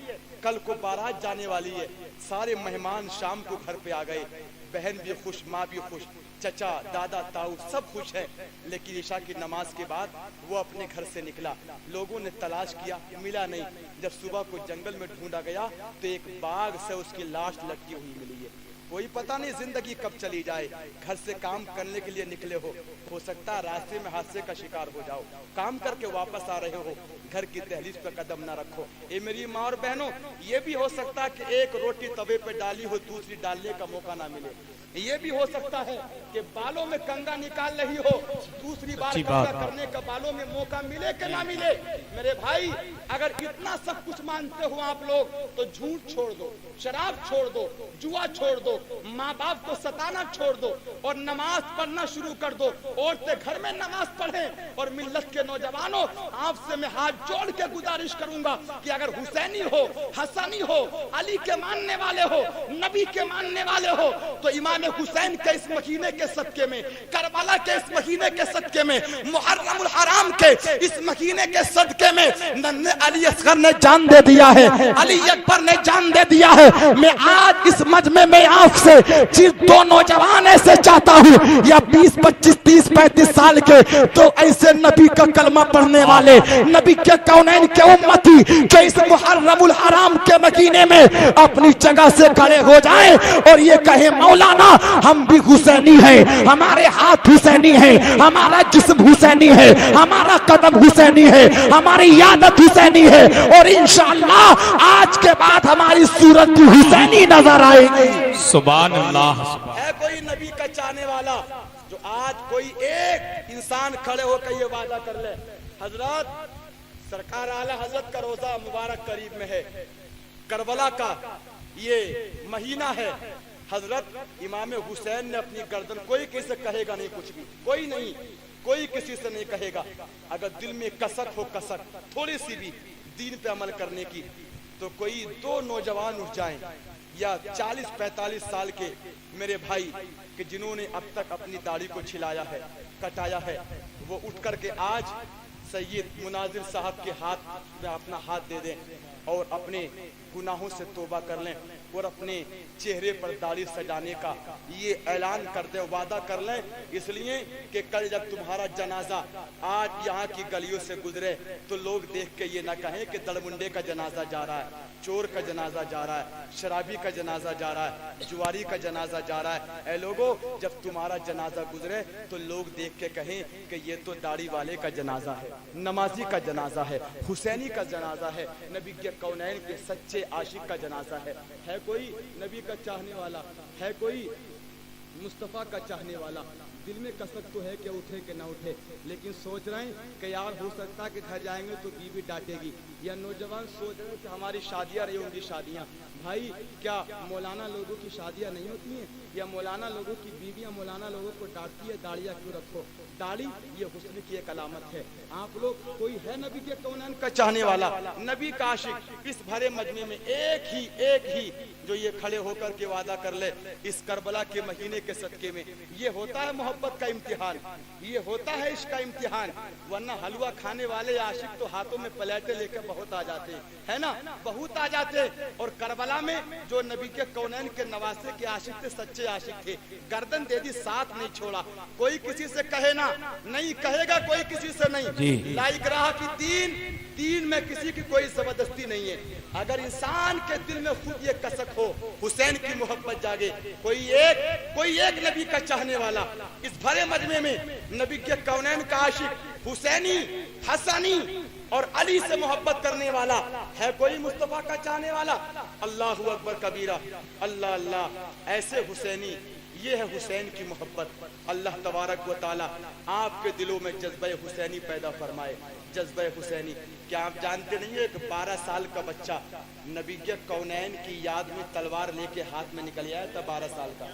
कल को बारात जाने वाली है। सारे मेहमान शाम को घर पे आ गए, बहन भी खुश, माँ भी खुश, चचा दादा ताऊ सब खुश है। लेकिन ईशा की नमाज के बाद वो अपने घर से निकला, लोगों ने तलाश किया, मिला नहीं। जब सुबह को जंगल में ढूंढा गया तो एक बाघ से उसकी लाश लटकी हुई मिली है। कोई पता नहीं जिंदगी कब चली जाए। घर से काम करने के लिए निकले हो सकता है रास्ते में हादसे का शिकार हो जाओ, काम करके वापस आ रहे हो, घर की दहलीज पे कदम ना रखो। ये मेरी माँ और बहनों, ये भी हो सकता है कि एक रोटी तवे पे डाली हो, दूसरी डालने का मौका ना मिले। ये भी हो सकता है कि बालों में कंगा निकाल रही हो, दूसरी बार कंगा करने का बालों में मौका मिले कि ना मिले। मेरे भाई, अगर इतना सब कुछ मानते हो आप लोग तो झूठ छोड़ दो, शराब छोड़ दो, जुआ छोड़ दो, माँ बाप को सताना छोड़ दो और नमाज पढ़ना शुरू कर दो। औरतें घर में नमाज पढ़ें। और मिल्लत के नौजवानों, आपसे मैं हाथ जोड़ के गुजारिश करूंगा कि अगर हुसैनी हो, हसनी हो, अली के मानने वाले हो, नबी के मानने वाले हो, तो इमाम हुसैन के इस महीने के सदके में, करबला के इस महीने के सदके में, मुहर्रमुल हराम के इस महीने के सदके में नन्हे अली असगर ने जान दे दिया है, अली अकबर ने जान दे दिया है। मैं आज इस मजमे में आपसे जिस दो नौजवान ऐसे चाहता हूँ, या 20, 25, 30, 35 साल के, तो ऐसे नबी का कलमा पढ़ने वाले, नबी के कौनैन के उम्मती, जो इस मुहर्रमुल हराम के महीने में अपनी जगह से खड़े हो जाएं और ये कहे मौलाना हम भी हुसैनी हैं, हमारे हाथ हुसैनी हैं, हमारा जिस्म हुसैनी है, हमारा कदम हुसैनी है, हमारी यादत हुसैनी है, और इंशाअल्लाह आज के बाद हमारी सूरत भी हुसैनी नजर आएगी। सुभान अल्लाह। है कोई नबी का चाहने वाला जो आज कोई एक इंसान खड़े होकर ये वादा कर ले, हजरत सरकार आला हजरत का रोजा मुबारक करीब में है, करबला का ये महीना है, हजरत इमाम हुसैन ने अपनी गर्दन, कोई किसी से कहेगा नहीं कुछ भी, कोई नहीं, कोई किसी से नहीं कहेगा। अगर दिल में कसक हो, कसक थोड़ी सी भी दीन पे अमल करने की, तो कोई दो नौजवान उठ जाएं या 40-45 साल के मेरे भाई कि जिन्होंने अब तक अपनी दाढ़ी को छिलाया है, कटाया है, वो उठ करके आज सैयद मुनाजिर साहब के हाथ में अपना हाथ दे दें और अपने गुनाहों से तौबा कर लें और अपने चेहरे पर दाढ़ी सजाने का ये ऐलान कर दे, वादा कर लें, इसलिए कि कल जब तुम्हारा जनाजा आज यहाँ की गलियों से गुजरे तो लोग देख के ये ना कहें कि दड़मुंडे का जनाजा जा रहा है, चोर का जनाजा जा रहा है, शराबी का जनाजा जा रहा है, जुआरी का जनाजा जा रहा है। ऐ लोगों, जब तुम्हारा जनाजा गुजरे तो लोग देख के कहें कि ये तो दाढ़ी वाले का जनाजा है, नमाजी का जनाजा है, हुसैनी का जनाजा है, नबी के कौनैन के सच्चे आशिक का जनाजा है कोई नबी का चाहने वाला, है कोई मुस्तफा का चाहने वाला। दिल में कसक तो है कि उठे कि ना उठे, लेकिन सोच रहे हैं कि यार हो सकता है कि घर जाएंगे तो बीवी डांटेगी, या नौजवान सोच रहे हैं कि हमारी शादियां रही होंगी शादियां। भाई, क्या मौलाना लोगों की शादियां नहीं होती हैं, या मौलाना लोगों की बीवियां मौलाना लोगों को डांटती है दाढ़ियां क्यों रखो? दाढ़ी ये हुस्न की एक अलामत है। आप लोग, कोई है नबी के कौनैन का चाहने वाला, नबी का आशिक, इस भरे मजमे में एक ही जो ये खड़े होकर के वादा कर ले इस करबला के महीने के सदके में। ये होता है मोहब्बत का इम्तिहान, ये होता है इसका इम्तिहान, वरना हलवा खाने वाले आशिक तो हाथों में प्लेटें लेकर बहुत आ जाते हैं, है ना, बहुत आ जाते। और करबला में जो नबी के कौनैन के नवासे के आशिक थे, सच्चे आशिक थे, गर्दन दे दी, साथ नहीं छोड़ा। कोई किसी से कहे ना नहीं कहेगा कोई किसी से नहीं। ला इकराह की दीन में किसी की कोई जबरदस्ती नहीं है। अगर इंसान के दिल में खुद ये कसक हो, हुसैन की मोहब्बत जागे, कोई एक नबी का चाहने वाला, इस भरे मजमे में नबी के कौनैन का आशिक, हुसैनी, हसनी और अली से मोहब्बत करने वाला है कोई मुस्तफा का चाहने वाला? अल्लाहु अकबर कबीरा, अल्लाह अल्लाह। ऐसे हुसैनी, ये है हुसैन की मोहब्बत। अल्लाह तबारक व तआला आपके दिलों में जज्बे हुसैनी पैदा फरमाए। जज्बे हुसैनी, क्या आप जानते नहीं है? एक 12 साल का बच्चा नबी के कौनैन की याद में तलवार लेके हाथ में निकल आया था। 12 साल का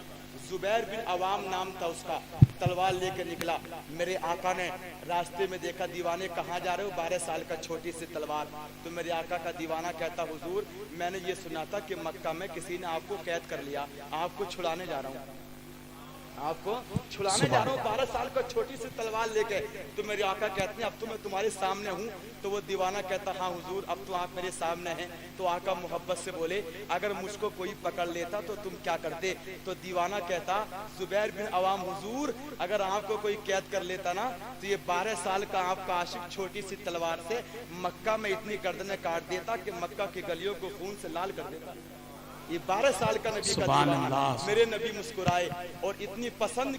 जुबैर बिन अवाम नाम था उसका, तलवार लेके निकला। मेरे आका ने रास्ते में देखा, दीवाने कहाँ जा रहे हो? 12 साल का छोटी सी तलवार। तो मेरे आका का दीवाना कहता, हुजूर मैंने ये सुना था कि मक्का में किसी ने आपको कैद कर लिया, आपको छुड़ाने जा रहा हूँ, आपको छुड़ाने जा रहा हूँ 12 साल का छोटी सी तलवार लेके। तो मेरे आका कहते हैं अब तो मैं तुम्हारे सामने हूँ। तो वो दीवाना कहता, हाँ हुजूर अब तो आप मेरे सामने हैं। तो आका मोहब्बत से बोले, अगर मुझको कोई पकड़ लेता तो तुम क्या करते? तो दीवाना कहता, जुबैर बिन अवाम हुजूर अगर आपको कोई कैद कर लेता ना तो ये 12 साल का आपका आशिक छोटी सी तलवार से मक्का में इतनी गर्दनें काट देता कि मक्का की गलियों को खून से लाल कर देता। ये 12 साल का नबी का दीवाना। मेरे नबी मुस्कुराए और इतनी पसंद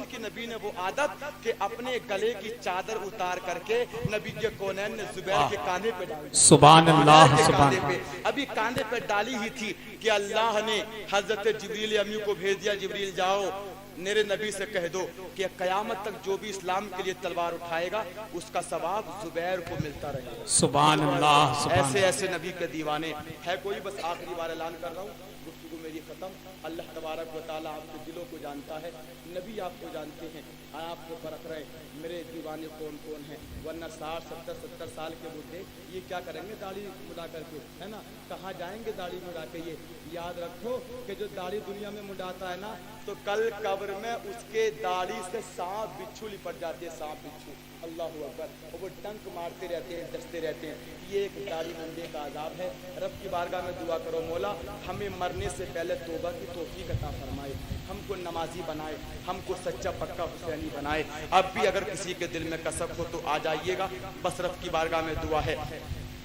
की नबी ने वो आदत कि अपने गले की चादर उतार करके नबी के कौनैन ने जुबैर के कांधे पे डाली। सुभान अल्लाह, सुभान अल्लाह। अभी कांधे पे डाली ही थी कि अल्लाह ने हजरत जिब्रील अमी को भेज दिया, जिब्रील जाओ मेरे नबी से कह दो कि क़यामत तक जो भी इस्लाम के लिए तलवार उठाएगा उसका सवाब जुबैर को मिलता रहेगा। सुभान अल्लाह। ऐसे ऐसे नबी के दीवाने है कोई। बस आखिरी बार ऐलान कर रहा हूँ, गुफ्तगू मेरी खत्म। अल्लाह तबारक व तआला आपके दिलों को जानता है, नबी आपको जानते हैं, आपको परख रहे मेरे दीवाने कौन कौन हैं। वरना 60, 70, 70 साल के बुढ़े ये क्या करेंगे दाढ़ी मुड़ा करके, है ना? कहाँ जाएंगे दाढ़ी मुड़ा के? ये याद रखो कि जो दाढ़ी दुनिया में मुड़ाता है ना तो कल कब्र में उसके दाढ़ी से सांप बिच्छू लिपट जाते हैं, सांप बिच्छू। अल्लाह अकबर। और वो डंक मारते रहते हैं, डसते रहते हैं। ये एक दाढ़ी मुंडे का आजाब है। रब की बारगाह में दुआ करो, मौला हमें मरने से पहले तौबा की तौफीक अता फरमाए, हमको नमाजी बनाए, हमको सच्चा पक्का हुसैनी बनाए। अब भी अगर किसी के दिल में कसक हो तो आ जाइएगा, बस रब की बारगाह में दुआ है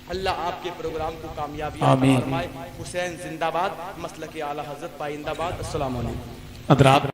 अल्लाह आपके प्रोग्राम को कामयाबी फरमाए। हुसैन जिंदाबाद, मसलक आला हजरत पाइंदाबाद। अस्सलाम वालेकुम।